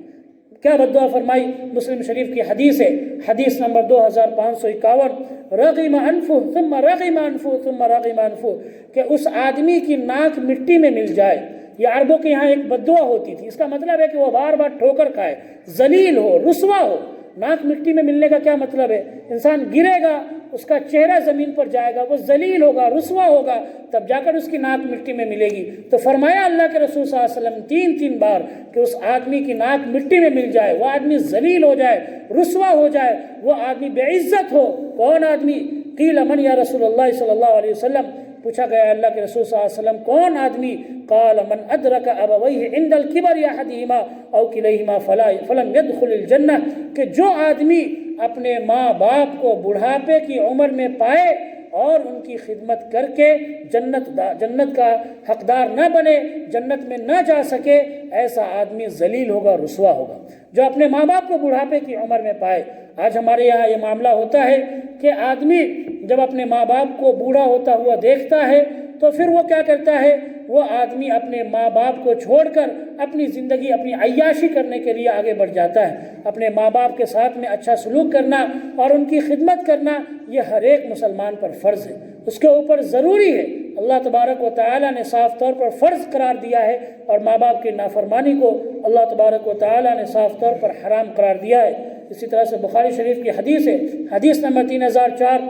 کیا بد دعا فرمائی؟ مسلم شریف کی حدیث ہے، حدیث نمبر 2551، رغم انفہ ثم رغم انفہ ثم رغم انفہ، کہ اس آدمی کی ناک مٹی میں مل جائے۔ یہ عربوں کے یہاں ایک بد دعا ہوتی تھی، اس کا مطلب ہے کہ وہ بار بار ٹھوکر کھائے، ذلیل ہو، رسوا ہو۔ ناک مٹی میں ملنے کا کیا مطلب ہے؟ انسان گرے گا، اس کا چہرہ زمین پر جائے گا، وہ ذلیل ہوگا، رسوا ہوگا، تب جا کر اس کی ناک مٹی میں ملے گی۔ تو فرمایا اللہ کے رسول صلی اللہ علیہ وسلم 3 بار کہ اس آدمی کی ناک مٹی میں مل جائے، وہ آدمی ذلیل ہو جائے، رسوا ہو جائے، وہ آدمی بے عزت ہو۔ کون آدمی؟ قیل من یا رسول اللہ صلی اللہ علیہ وسلم، پوچھا گیا اللہ کے رسول صلی اللہ علیہ وسلم کون آدمی؟ قال من ادرک ابویہ عند الکبر احدہما او کلیہما فلم يدخل الجنہ، کہ جو آدمی اپنے ماں باپ کو بڑھاپے کی عمر میں پائے اور ان کی خدمت کر کے جنت کا حقدار نہ بنے، جنت میں نہ جا سکے، ایسا آدمی ذلیل ہوگا، رسوا ہوگا۔ جو اپنے ماں باپ کو بڑھاپے کی عمر میں پائے، آج ہمارے یہاں یہ معاملہ ہوتا ہے کہ آدمی جب اپنے ماں باپ کو بوڑھا ہوتا ہوا دیکھتا ہے تو پھر وہ کیا کرتا ہے؟ وہ آدمی اپنے ماں باپ کو چھوڑ کر اپنی زندگی، اپنی عیاشی کرنے کے لیے آگے بڑھ جاتا ہے۔ اپنے ماں باپ کے ساتھ میں اچھا سلوک کرنا اور ان کی خدمت کرنا یہ ہر ایک مسلمان پر فرض ہے، اس کے اوپر ضروری ہے۔ اللہ تبارک و تعالیٰ نے صاف طور پر فرض قرار دیا ہے، اور ماں باپ کی نافرمانی کو اللہ تبارک و تعالیٰ نے صاف طور پر حرام قرار دیا ہے۔ اسی طرح سے بخاری شریف کی حدیث ہے، حدیث نمبر 3004،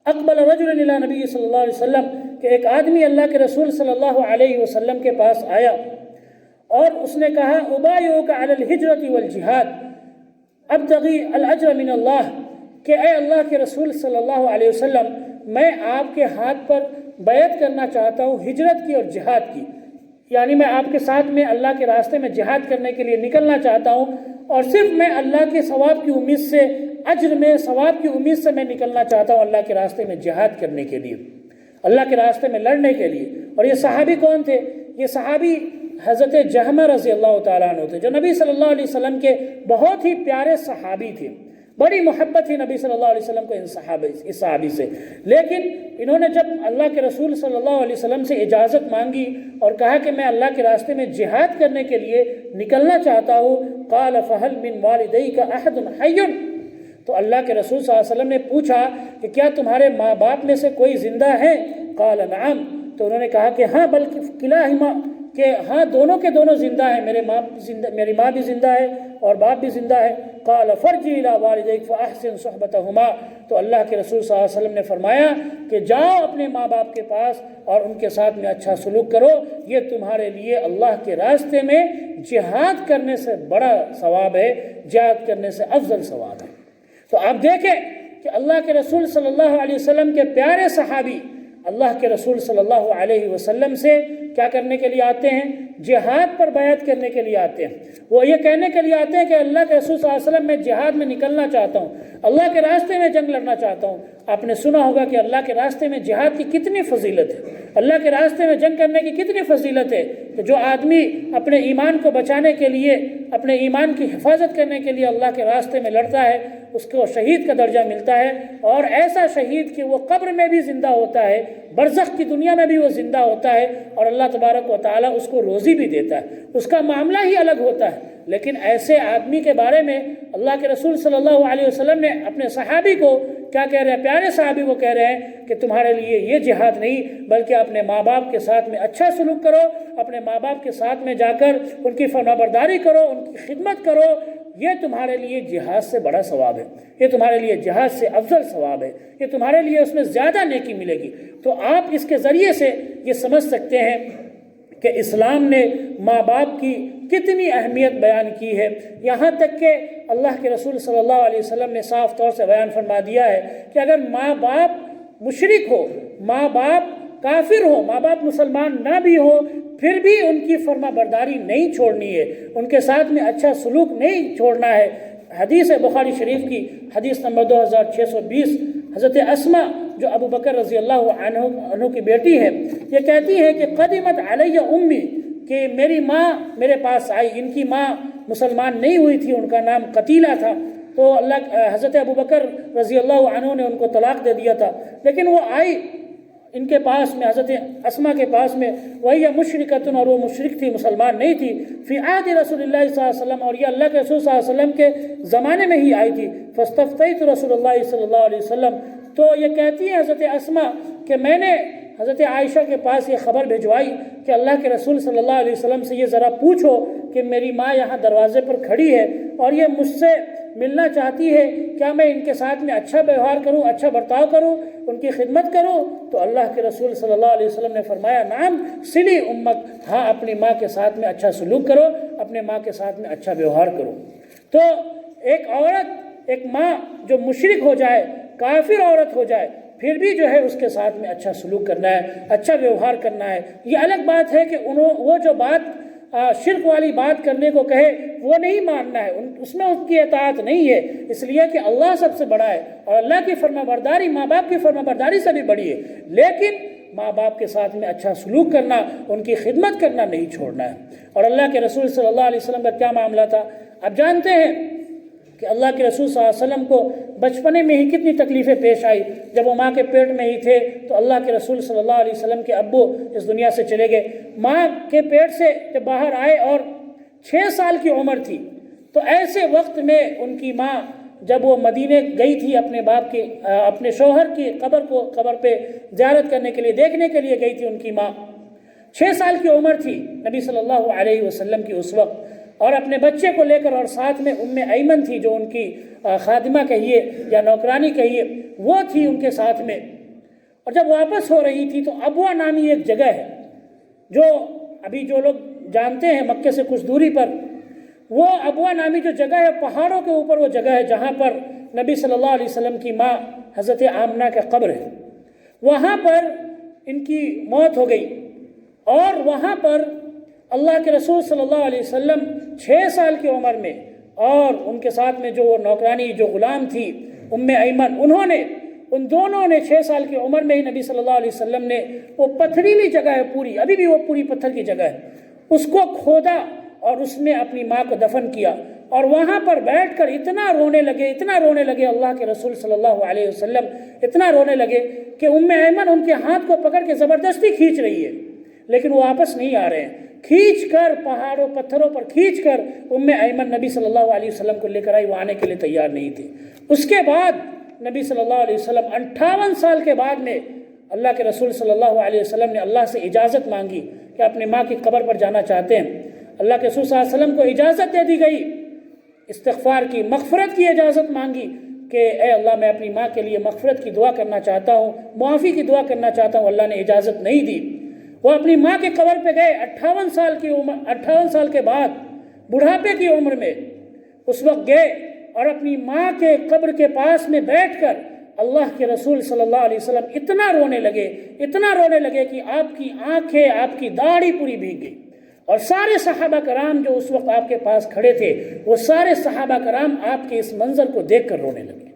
اقبل رجل الی نبی صلی اللہ علیہ وسلم، کہ ایک آدمی اللہ کے رسول صلی اللہ علیہ وسلم کے پاس آیا اور اس نے کہا ابایعک علی الہجرۃ والجہاد ابتغی الاجر من اللہ، کہ اے اللہ کے رسول صلی اللہ علیہ وسلم، میں آپ کے ہاتھ پر بیعت کرنا چاہتا ہوں ہجرت کی اور جہاد کی، یعنی میں آپ کے ساتھ میں اللہ کے راستے میں جہاد کرنے کے لیے نکلنا چاہتا ہوں، اور صرف میں اللہ کے ثواب کی امید سے، اجر میں ثواب کی امید سے میں نکلنا چاہتا ہوں اللہ کے راستے میں جہاد کرنے کے لیے، اللہ کے راستے میں لڑنے کے لیے۔ اور یہ صحابی کون تھے؟ یہ صحابی حضرت جہمہ رضی اللہ تعالیٰ عنہ تھے، جو نبی صلی اللہ علیہ وسلم کے بہت ہی پیارے صحابی تھے، بڑی محبت تھی نبی صلی اللہ علیہ وسلم کو اس صحابی سے، لیکن انہوں نے جب اللہ کے رسول صلی اللہ علیہ وسلم سے اجازت مانگی اور کہا کہ میں اللہ کے راستے میں جہاد کرنے کے لیے نکلنا چاہتا ہوں، قال فہل من والدیک احد حی، تو اللہ کے رسول صلی اللہ علیہ وسلم نے پوچھا کہ کیا تمہارے ماں باپ میں سے کوئی زندہ ہے؟ قال نعم، تو انہوں نے کہا کہ ہاں، بلکہ کہ ہاں دونوں کے دونوں زندہ ہیں، میری ماں بھی زندہ ہے اور باپ بھی زندہ ہے۔ قال فرجع الی والدیک فاحسن صحبتہما، تو اللہ کے رسول صلی اللہ علیہ وسلم نے فرمایا کہ جاؤ اپنے ماں باپ کے پاس اور ان کے ساتھ میں اچھا سلوک کرو، یہ تمہارے لیے اللہ کے راستے میں جہاد کرنے سے بڑا ثواب ہے، جہاد کرنے سے افضل ثواب ہے۔ تو آپ دیکھیں کہ اللہ کے رسول صلی اللہ علیہ وسلم کے پیارے صحابی اللہ کے رسول صلی اللہ علیہ وسلم سے کیا کرنے کے لیے آتے ہیں؟ جہاد پر بیعت کرنے کے لیے آتے ہیں۔ وہ یہ کہنے کے لیے آتے ہیں کہ اللہ کے رسول صلی اللہ علیہ وسلم میں جہاد میں نکلنا چاہتا ہوں، اللہ کے راستے میں جنگ لڑنا چاہتا ہوں۔ آپ نے سنا ہوگا کہ اللہ کے راستے میں جہاد کی کتنی فضیلت ہے، اللہ کے راستے میں جنگ کرنے کی کتنی فضیلت ہے، کہ جو آدمی اپنے ایمان کو بچانے کے لیے، اپنے ایمان کی حفاظت کرنے کے لیے اللہ کے راستے میں لڑتا ہے، اس کو شہید کا درجہ ملتا ہے، اور ایسا شہید کہ وہ قبر میں بھی زندہ ہوتا ہے، برزخ کی دنیا میں بھی وہ زندہ ہوتا ہے، اور اللہ تبارک و تعالیٰ اس کو روزی بھی دیتا ہے، اس کا معاملہ ہی الگ ہوتا ہے۔ لیکن ایسے آدمی کے بارے میں اللہ کے رسول صلی اللہ علیہ وسلم نے اپنے صحابی کو کیا کہہ رہے ہیں؟ پیارے صحابی کو کہہ رہے ہیں کہ تمہارے لیے یہ جہاد نہیں، بلکہ اپنے ماں باپ کے ساتھ میں اچھا سلوک کرو، اپنے ماں باپ کے ساتھ میں جا کر ان کی فرمانبرداری کرو، ان کی خدمت کرو، یہ تمہارے لیے جہاد سے بڑا ثواب ہے، یہ تمہارے لیے جہاد سے افضل ثواب ہے، یہ تمہارے لیے اس میں زیادہ نیکی ملے گی۔ تو آپ اس کے ذریعے سے یہ سمجھ سکتے ہیں کہ اسلام نے ماں باپ کی کتنی اہمیت بیان کی ہے، یہاں تک کہ اللہ کے رسول صلی اللہ علیہ وسلم نے صاف طور سے بیان فرما دیا ہے کہ اگر ماں باپ مشرک ہو، ماں باپ کافر ہو، ماں باپ مسلمان نہ بھی ہو، پھر بھی ان کی فرما برداری نہیں چھوڑنی ہے، ان کے ساتھ میں اچھا سلوک نہیں چھوڑنا ہے۔ حدیث بخاری شریف کی حدیث نمبر 2620، حضرت اسما جو ابو بکر رضی اللہ عنہ کی بیٹی ہے، یہ کہتی ہے کہ قدمت علیہ امی، کہ میری ماں میرے پاس آئی، ان کی ماں مسلمان نہیں ہوئی تھی، ان کا نام قتیلہ تھا، تو حضرت ابو بکر رضی اللہ عنہ نے ان کو طلاق دے دیا تھا، لیکن وہ آئی ان کے پاس میں، حضرت اسما کے پاس میں، وہی مشرکۃ، اور وہ مشرک تھی، مسلمان نہیں تھی، فی عہد رسول اللہ صلی اللہ علیہ وسلم، اور یہ اللہ کے رسول صلی اللہ علیہ وسلم کے زمانے میں ہی آئی تھی، فاستفتیت رسول اللہ صلی اللہ علیہ وسلم، تو یہ کہتی ہے حضرت اسما کہ میں نے حضرت عائشہ کے پاس یہ خبر بھجوائی کہ اللہ کے رسول صلی اللہ علیہ وسلم سے یہ ذرا پوچھو کہ میری ماں یہاں دروازے پر کھڑی ہے اور یہ مجھ سے ملنا چاہتی ہے، کیا میں ان کے ساتھ میں اچھا ویوہار کروں، اچھا برتاؤ کروں، ان کی خدمت کروں؟ تو اللہ کے رسول صلی اللہ علیہ وسلم نے فرمایا نعم صلی امک، ہاں اپنی ماں کے ساتھ میں اچھا سلوک کرو، اپنے ماں کے ساتھ میں اچھا ویوہار کرو۔ تو ایک عورت، ایک ماں جو مشرک ہو جائے، کافر عورت ہو جائے، پھر بھی جو ہے اس کے ساتھ میں اچھا سلوک کرنا ہے، اچھا ویوہار کرنا ہے۔ یہ الگ بات ہے کہ وہ جو بات شرک والی بات کرنے کو کہے وہ نہیں ماننا ہے، اس میں اس کی اطاعت نہیں ہے، اس لیے کہ اللہ سب سے بڑا ہے اور اللہ کی فرما برداری ماں باپ کی فرما برداری سے بھی بڑی ہے، لیکن ماں باپ کے ساتھ میں اچھا سلوک کرنا، ان کی خدمت کرنا نہیں چھوڑنا ہے۔ اور اللہ کے رسول صلی اللہ علیہ وسلم کا کیا معاملہ تھا؟ آپ جانتے ہیں کہ اللہ کے رسول صلی اللہ علیہ وسلم کو بچپنے میں ہی کتنی تکلیفیں پیش آئی۔ جب وہ ماں کے پیٹ میں ہی تھے تو اللہ کے رسول صلی اللہ علیہ وسلم کے ابو اس دنیا سے چلے گئے، ماں کے پیٹ سے جب باہر آئے اور 6 سال کی عمر تھی، تو ایسے وقت میں ان کی ماں جب وہ مدینے گئی تھی اپنے شوہر کی قبر پہ زیارت کرنے کے لیے، دیکھنے کے لیے گئی تھی، ان کی ماں 6 سال کی عمر تھی نبی صلی اللہ علیہ وسلم کی اس وقت، اور اپنے بچے کو لے کر، اور ساتھ میں ایمن تھی جو ان کی خادمہ کہیے یا نوکرانی کہیے، وہ تھی ان کے ساتھ میں۔ اور جب واپس ہو رہی تھی تو ابوا نامی ایک جگہ ہے جو ابھی جو لوگ جانتے ہیں مکے سے کچھ دوری پر، وہ ابوا نامی جو جگہ ہے، پہاڑوں کے اوپر وہ جگہ ہے جہاں پر نبی صلی اللہ علیہ وسلم کی ماں حضرت آمنہ کا قبر ہے، وہاں پر ان کی موت ہو گئی، اور وہاں پر اللہ کے رسول صلی اللہ علیہ وسلم 6 سال کی عمر میں، اور ان کے ساتھ میں جو وہ نوکرانی جو غلام تھی ایمن، ان دونوں نے 6 سال کی عمر میں ہی نبی صلی اللہ علیہ وسلم نے وہ پتھریلی جگہ ہے پوری، ابھی بھی وہ پوری پتھر کی جگہ ہے، اس کو کھودا اور اس میں اپنی ماں کو دفن کیا، اور وہاں پر بیٹھ کر اتنا رونے لگے اللہ کے رسول صلی اللہ علیہ وسلم، اتنا رونے لگے کہ ایمن ان کے ہاتھ کو پکڑ کے زبردستی کھینچ رہی ہے، لیکن وہ واپس نہیں آ رہے ہیں، کھینچ کر پہاڑوں پتھروں پر کھینچ کر ایمن نبی صلی اللہ علیہ وسلم کو لے کر آئی، وہ آنے کے لیے تیار نہیں تھی۔ اس کے بعد نبی صلی اللہ علیہ وسلم 58 سال کے بعد میں اللہ کے رسول صلی اللہ علیہ وسلم نے اللہ سے اجازت مانگی کہ اپنی ماں کی قبر پر جانا چاہتے ہیں، اللہ کے رسول صلی اللہ علیہ وسلم کو اجازت دے دی گئی، استغفار کی، مغفرت کی اجازت مانگی کہ اے اللہ میں اپنی ماں کے لیے مغفرت کی دعا کرنا چاہتا ہوں، معافی کی دعا کرنا چاہتا ہوں، اللہ نے اجازت نہیں دی۔ وہ اپنی ماں کے قبر پہ گئے 58 سال کے بعد، بڑھاپے کی عمر میں اس وقت گئے اور اپنی ماں کے قبر کے پاس میں بیٹھ کر اللہ کے رسول صلی اللہ علیہ وسلم اتنا رونے لگے کہ آپ کی آنکھیں، آپ کی داڑھی پوری بھیگ گئی، اور سارے صحابہ کرام جو اس وقت آپ کے پاس کھڑے تھے وہ سارے صحابہ کرام آپ کے اس منظر کو دیکھ کر رونے لگے۔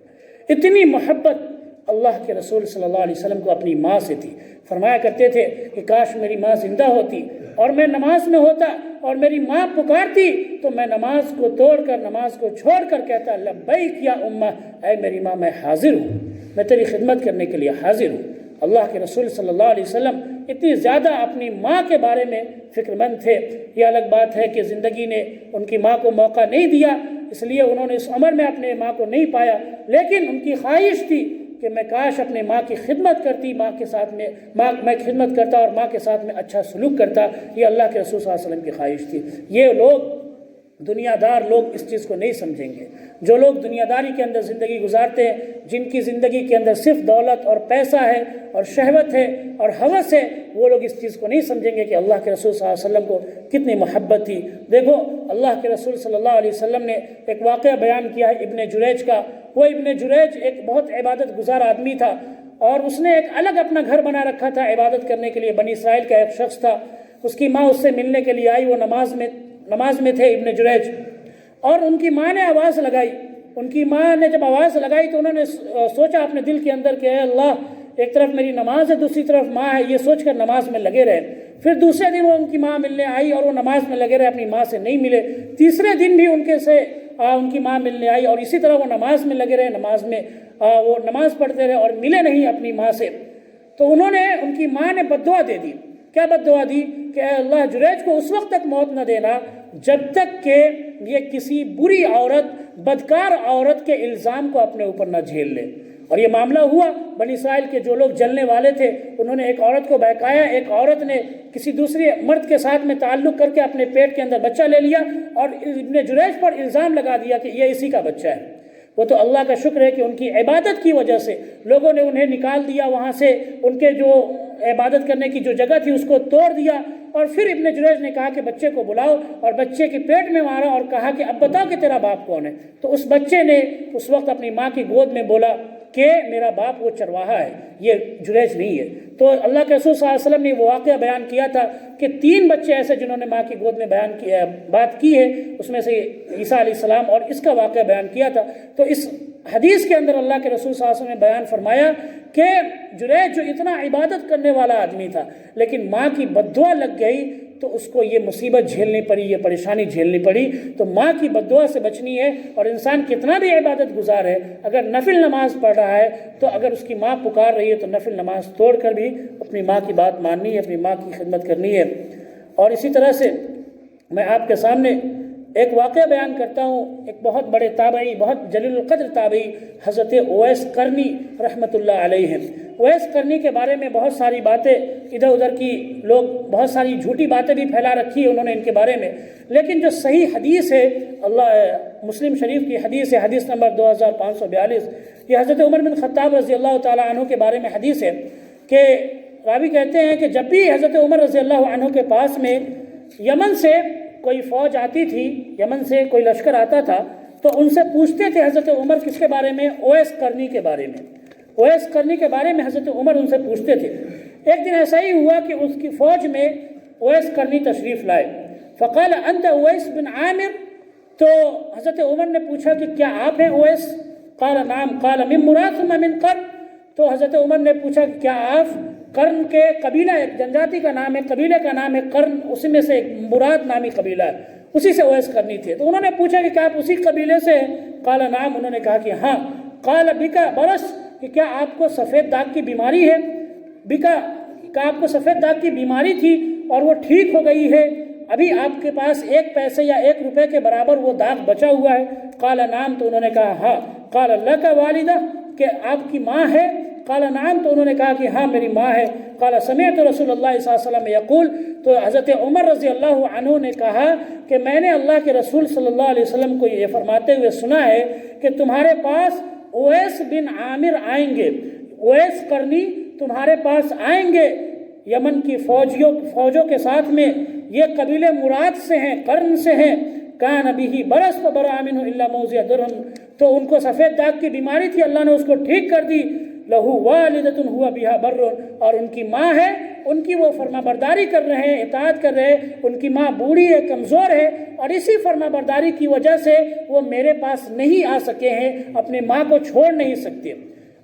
اتنی محبت اللہ کے رسول صلی اللہ علیہ وسلم کو اپنی ماں سے تھی۔ فرمایا کرتے تھے کہ کاش میری ماں زندہ ہوتی اور میں نماز میں ہوتا اور میری ماں پکارتی تو میں نماز کو توڑ کر، نماز کو چھوڑ کر کہتا لبیک یا امہ، اے میری ماں میں حاضر ہوں، میں تیری خدمت کرنے کے لیے حاضر ہوں۔ اللہ کے رسول صلی اللہ علیہ وسلم اتنی زیادہ اپنی ماں کے بارے میں فکر مند تھے۔ یہ الگ بات ہے کہ زندگی نے ان کی ماں کو موقع نہیں دیا، اس لیے انہوں نے اس عمر میں اپنے ماں کو نہیں پایا، لیکن ان کی خواہش تھی کہ میں کاش اپنے ماں کی خدمت کرتی، ماں کے ساتھ میں خدمت کرتا اور ماں کے ساتھ میں اچھا سلوک کرتا۔ یہ اللہ کے رسول صلی اللہ علیہ وسلم کی خواہش تھی۔ یہ لوگ دنیا دار لوگ اس چیز کو نہیں سمجھیں گے۔ جو لوگ دنیا داری کے اندر زندگی گزارتے ہیں، جن کی زندگی کے اندر صرف دولت اور پیسہ ہے اور شہوت ہے اور ہوس ہے، وہ لوگ اس چیز کو نہیں سمجھیں گے کہ اللہ کے رسول صلی اللہ علیہ وسلم کو کتنی محبت تھی۔ دیکھو اللہ کے رسول صلی اللہ علیہ وسلم نے ایک واقعہ بیان کیا ہے ابن جریج کا۔ وہ ابن جریج ایک بہت عبادت گزار آدمی تھا اور اس نے ایک الگ اپنا گھر بنا رکھا تھا عبادت کرنے کے لیے۔ بنی اسرائیل کا ایک شخص تھا، اس کی ماں اس سے ملنے کے لیے آئی، وہ نماز میں تھے ابن جریج، اور ان کی ماں نے آواز لگائی۔ ان کی ماں نے جب آواز لگائی تو انہوں نے سوچا اپنے دل کے اندر کہ اے اللہ، ایک طرف میری نماز ہے، دوسری طرف ماں ہے، یہ سوچ کر نماز میں لگے رہے۔ پھر دوسرے دن وہ ان کی ماں ملنے آئی اور وہ نماز میں لگے رہے، اپنی ماں سے نہیں ملے۔ تیسرے دن بھی ان کی ماں ملنے آئی اور اسی طرح وہ نماز میں لگے رہے، وہ نماز پڑھتے رہے اور ملے نہیں اپنی ماں سے۔ تو ان کی ماں نے بد دعا دے دی۔ کیا بد دعا دی؟ کہ اے اللہ، جریج کو اس وقت تک موت نہ دینا جب تک کہ یہ کسی بری عورت، بدکار عورت کے الزام کو اپنے اوپر نہ جھیل لے۔ اور یہ معاملہ ہوا، بنی اسرائیل کے جو لوگ جلنے والے تھے انہوں نے ایک عورت کو بہکایا، ایک عورت نے کسی دوسرے مرد کے ساتھ میں تعلق کر کے اپنے پیٹ کے اندر بچہ لے لیا اور ابن جریج پر الزام لگا دیا کہ یہ اسی کا بچہ ہے۔ وہ تو اللہ کا شکر ہے کہ ان کی عبادت کی وجہ سے لوگوں نے انہیں نکال دیا وہاں سے، ان کے جو عبادت کرنے کی جو جگہ تھی اس کو توڑ دیا، اور پھر ابن جریج نے کہا کہ بچے کو بلاؤ، اور بچے کے پیٹ میں مارا اور کہا کہ اب بتاؤ کہ تیرا باپ کون ہے۔ تو اس بچے نے اس وقت اپنی ماں کی گود میں بولا کہ میرا باپ وہ چرواہا ہے، یہ جریج نہیں ہے۔ تو اللہ کے رسول صلی اللہ علیہ وسلم نے وہ واقعہ بیان کیا تھا کہ 3 بچے ایسے جنہوں نے ماں کی گود میں بات کی ہے، اس میں سے عیسیٰ علیہ السلام اور اس کا واقعہ بیان کیا تھا۔ تو اس حدیث کے اندر اللہ کے رسول صلی اللہ علیہ وسلم نے بیان فرمایا کہ جریج جو اتنا عبادت کرنے والا آدمی تھا لیکن ماں کی بد دعا لگ گئی تو اس کو یہ مصیبت جھیلنی پڑی، یہ پریشانی جھیلنی پڑی۔ تو ماں کی بد دعا سے بچنی ہے، اور انسان کتنا بھی عبادت گزار ہے، اگر نفل نماز پڑھ رہا ہے تو اگر اس کی ماں پکار رہی ہے تو نفل نماز توڑ کر بھی اپنی ماں کی بات ماننی ہے، اپنی ماں کی خدمت کرنی ہے۔ اور اسی طرح سے میں آپ کے سامنے ایک واقعہ بیان کرتا ہوں۔ ایک بہت بڑے تابعی، بہت جلیل القدر تابعی حضرت اویس قرنی رحمۃ اللہ علیہ ہیں۔ اویس قرنی کے بارے میں بہت ساری باتیں ادھر ادھر کی لوگ بہت ساری جھوٹی باتیں بھی پھیلا رکھی ہے انہوں نے ان کے بارے میں، لیکن جو صحیح حدیث ہے مسلم شریف کی حدیث ہے، حدیث نمبر 2542، یہ حضرت عمر بن خطاب رضی اللہ تعالیٰ عنہ کے بارے میں حدیث ہے کہ راوی کہتے ہیں کہ جب بھی حضرت عمر رضی اللہ عنہ کے پاس میں یمن سے کوئی فوج آتی تھی، یمن سے کوئی لشکر آتا تھا تو ان سے پوچھتے تھے حضرت عمر کس کے بارے میں؟ اویس قرنی کے بارے میں۔ اویس قرنی کے بارے میں حضرت عمر ان سے پوچھتے تھے۔ ایک دن ایسا ہی ہوا کہ اس کی فوج میں اویس قرنی تشریف لائے۔ فقال انت اویس بن عامر، تو حضرت عمر نے پوچھا کہ کیا آپ ہیں اویس؟ قال نعم قال من مراد ثم من قرن، تو حضرت عمر نے پوچھا کہ کیا آپ قرن کے قبیلہ، ایک جنجاتی کا نام ہے، قبیلے کا نام ہے قرن، اسی میں سے ایک مراد نامی قبیلہ ہے، اسی سے اویس قرنی تھے۔ تو انہوں نے پوچھا کہ کیا آپ اسی قبیلے سے ہیں؟ قال نعم، انہوں نے کہا کہ ہاں۔ قال بکا برس، کہ کیا آپ کو سفید داغ کی بیماری ہے؟ بکا، کیا آپ کو سفید داغ کی بیماری تھی اور وہ ٹھیک ہو گئی ہے؟ ابھی آپ کے پاس 1 پیسے یا 1 روپے کے برابر وہ داغ بچا ہوا ہے؟ قال نعم، تو انہوں نے کہا ہاں۔ قال لک والدہ، کہ آپ کی ماں ہے؟ قال نعم، تو انہوں نے کہا کہ ہاں میری ماں ہے. قال سمعت رسول اللہ صلی اللہ علیہ وسلم یقول، تو حضرت عمر رضی اللہ عنہ نے کہا کہ میں نے اللہ کے رسول صلی اللہ علیہ وسلم کو یہ فرماتے ہوئے سنا ہے کہ تمہارے پاس اویس بن عامر آئیں گے، اویس قرنی تمہارے پاس آئیں گے یمن کی فوجوں کے ساتھ میں. یہ قبیلے مراد سے ہیں، قرن سے ہیں. کان بہ برص فبرأ منہ الا موضع درہم، تو ان کو سفید داغ کی بیماری تھی، اللہ نے اس کو ٹھیک کر دی. لہو والدۃ ہوا بہا بر، اور ان کی ماں ہے، ان کی وہ فرما برداری کر رہے ہیں، اطاعت کر رہے ہیں. ان کی ماں بوڑھی ہے، کمزور ہے، اور اسی فرما برداری کی وجہ سے وہ میرے پاس نہیں آ سکے ہیں. اپنی ماں کو چھوڑ نہیں سکتے،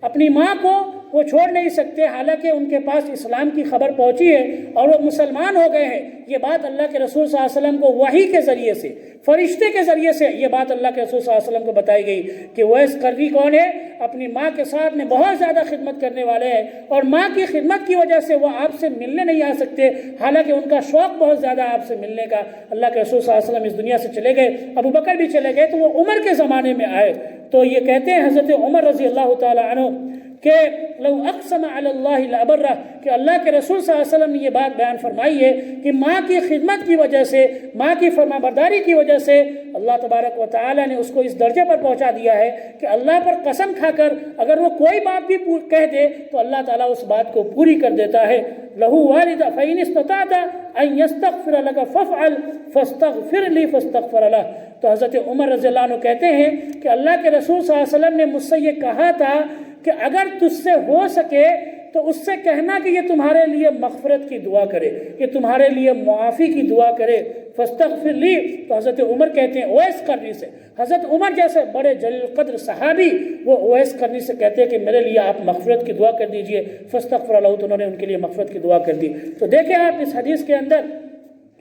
اپنی ماں کو وہ چھوڑ نہیں سکتے، حالانکہ ان کے پاس اسلام کی خبر پہنچی ہے اور وہ مسلمان ہو گئے ہیں. یہ بات اللہ کے رسول صلی اللہ علیہ وسلم کو وحی کے ذریعے سے، فرشتے کے ذریعے سے یہ بات اللہ کے رسول صلی اللہ علیہ وسلم کو بتائی گئی کہ اویس قرنی کون ہے؟ اپنی ماں کے ساتھ میں بہت زیادہ خدمت کرنے والے ہیں، اور ماں کی خدمت کی وجہ سے وہ آپ سے ملنے نہیں آ سکتے، حالانکہ ان کا شوق بہت زیادہ آپ سے ملنے کا. اللہ کے رسول صلی اللہ علیہ وسلم اس دنیا سے چلے گئے، ابو بکر بھی چلے گئے، تو وہ عمر کے زمانے میں آئے. تو یہ کہتے ہیں حضرت عمر رضی اللہ تعالی عنہ کہ لو اقسم علی اللہ لابرہ، کہ اللہ کے رسول صلی اللہ علیہ وسلم نے یہ بات بیان فرمائی ہے کہ ماں کی خدمت کی وجہ سے، ماں کی فرما برداری کی وجہ سے اللہ تبارک و تعالی نے اس کو اس درجے پر پہنچا دیا ہے کہ اللہ پر قسم کھا کر اگر وہ کوئی بات بھی کہہ دے تو اللہ تعالیٰ اس بات کو پوری کر دیتا ہے. لہو والدہ فإن استطعت ان یستغفر لک فافعل فاستغفر لی فاستغفر لہ. تو حضرت عمر رضی اللہ عنہ کہتے ہیں کہ اللہ کے رسول صلی اللہ علیہ وسلم نے مجھ سے یہ کہا تھا کہ اگر تجھ سے ہو سکے تو اس سے کہنا کہ یہ تمہارے لیے مغفرت کی دعا کرے، یہ تمہارے لیے معافی کی دعا کرے. فاستغفر لی، تو حضرت عمر کہتے ہیں اویس قرنی سے، حضرت عمر جیسے بڑے جلیل قدر صحابی وہ اویس قرنی سے کہتے ہیں کہ میرے لیے آپ مغفرت کی دعا کر دیجئے. فاستغفر له، تو انہوں نے ان کے لیے مغفرت کی دعا کر دی. تو دیکھیں آپ اس حدیث کے اندر،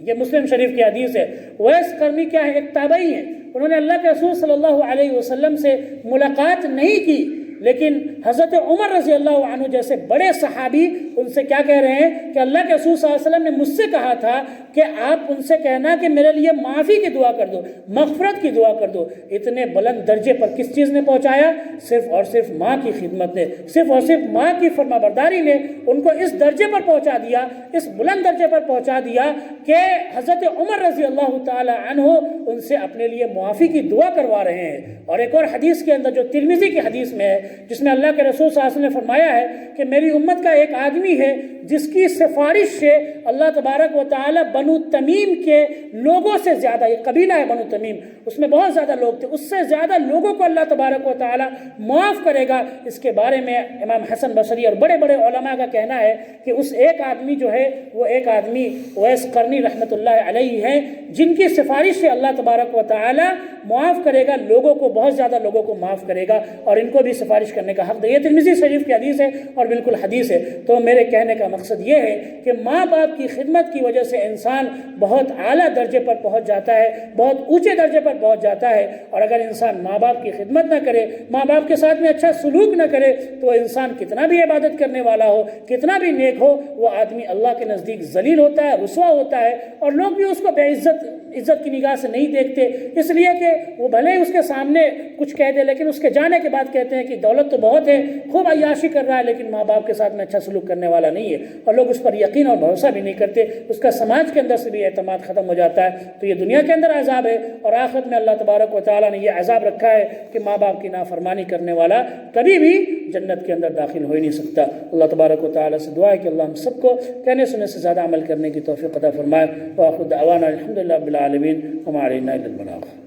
یہ مسلم شریف کی حدیث ہے. اویس قرنی کیا ہے؟ ایک تابعی ہیں، انہوں نے اللہ کے رسول صلی اللہ علیہ وسلم سے ملاقات نہیں کی، لیکن حضرت عمر رضی اللہ عنہ جیسے بڑے صحابی ان سے کیا کہہ رہے ہیں کہ اللہ کے رسول صلی اللہ علیہ وسلم نے مجھ سے کہا تھا کہ آپ ان سے کہنا کہ میرے لیے معافی کی دعا کر دو، مغفرت کی دعا کر دو. اتنے بلند درجے پر کس چیز نے پہنچایا؟ صرف اور صرف ماں کی خدمت نے، صرف اور صرف ماں کی فرما برداری نے ان کو اس درجے پر پہنچا دیا، اس بلند درجے پر پہنچا دیا کہ حضرت عمر رضی اللہ تعالی عنہ ان سے اپنے لیے معافی کی دعا کروا رہے ہیں. اور ایک اور حدیث کے اندر جو ترمذی کی حدیث میں ہے، جس میں اللہ کے رسول صلی اللہ علیہ وسلم نے فرمایا ہے کہ میری امت کا ایک آدمی ہے جس کی سفارش سے اللہ تبارک و تعالی بنو تمیم کے لوگوں سے زیادہ، یہ قبیلہ ہے بنو تمیم، اس میں بہت زیادہ لوگ تھے، اس سے زیادہ لوگوں کو اللہ تبارک و تعالی معاف کرے گا. اس کے بارے میں امام حسن بصری اور بڑے بڑے علماء کا کہنا ہے کہ اس ایک آدمی جو ہے وہ ایک آدمی اویس قرنی رحمۃ اللہ علیہ ہیں، جن کی سفارش سے اللہ تبارک و تعالی معاف کرے گا لوگوں کو، بہت زیادہ لوگوں کو معاف کرے گا، اور ان کو بھی سفارش کرنے کا حق دے. یہ ترمذی شریف کی حدیث ہے اور بالکل حدیث ہے. تو میرے کہنے کا مقصد یہ ہے کہ ماں باپ کی خدمت کی وجہ سے انسان بہت اعلیٰ درجے پر پہنچ جاتا ہے، بہت اونچے درجے پر پہنچ جاتا ہے. اور اگر انسان ماں باپ کی خدمت نہ کرے، ماں باپ کے ساتھ میں اچھا سلوک نہ کرے، تو انسان کتنا بھی عبادت کرنے والا ہو، کتنا بھی نیک ہو، وہ آدمی اللہ کے نزدیک ذلیل ہوتا ہے، رسوا ہوتا ہے، اور لوگ بھی اس کو بے عزت کی نگاہ سے نہیں دیکھتے، اس لیے کہ وہ بھلے ہی اس کے سامنے کچھ کہہ دے، لیکن اس کے جانے کے بعد کہتے ہیں کہ دولت تو بہت ہے، خوب عیاشی کر رہا ہے، لیکن ماں باپ کے ساتھ میں اچھا سلوک کرنے والا نہیں ہے، اور لوگ اس پر یقین اور بھروسہ بھی نہیں کرتے. اس کا سماج کے اندر سے بھی اعتماد ختم ہو جاتا ہے. تو یہ دنیا کے اندر عذاب ہے، اور آخرت میں اللہ تبارک و تعالیٰ نے یہ عذاب رکھا ہے کہ ماں باپ کی نافرمانی کرنے والا کبھی بھی جنت کے اندر داخل ہو ہی نہیں سکتا. اللہ تبارک و تعالیٰ سے دعا ہے کہ اللہ ہم سب کو کہنے سننے سے زیادہ عمل کرنے کی توفیق عطا فرمائے. وآخر دعوانا الحمدللہ رب العالمین وما علینا الا البلاغ.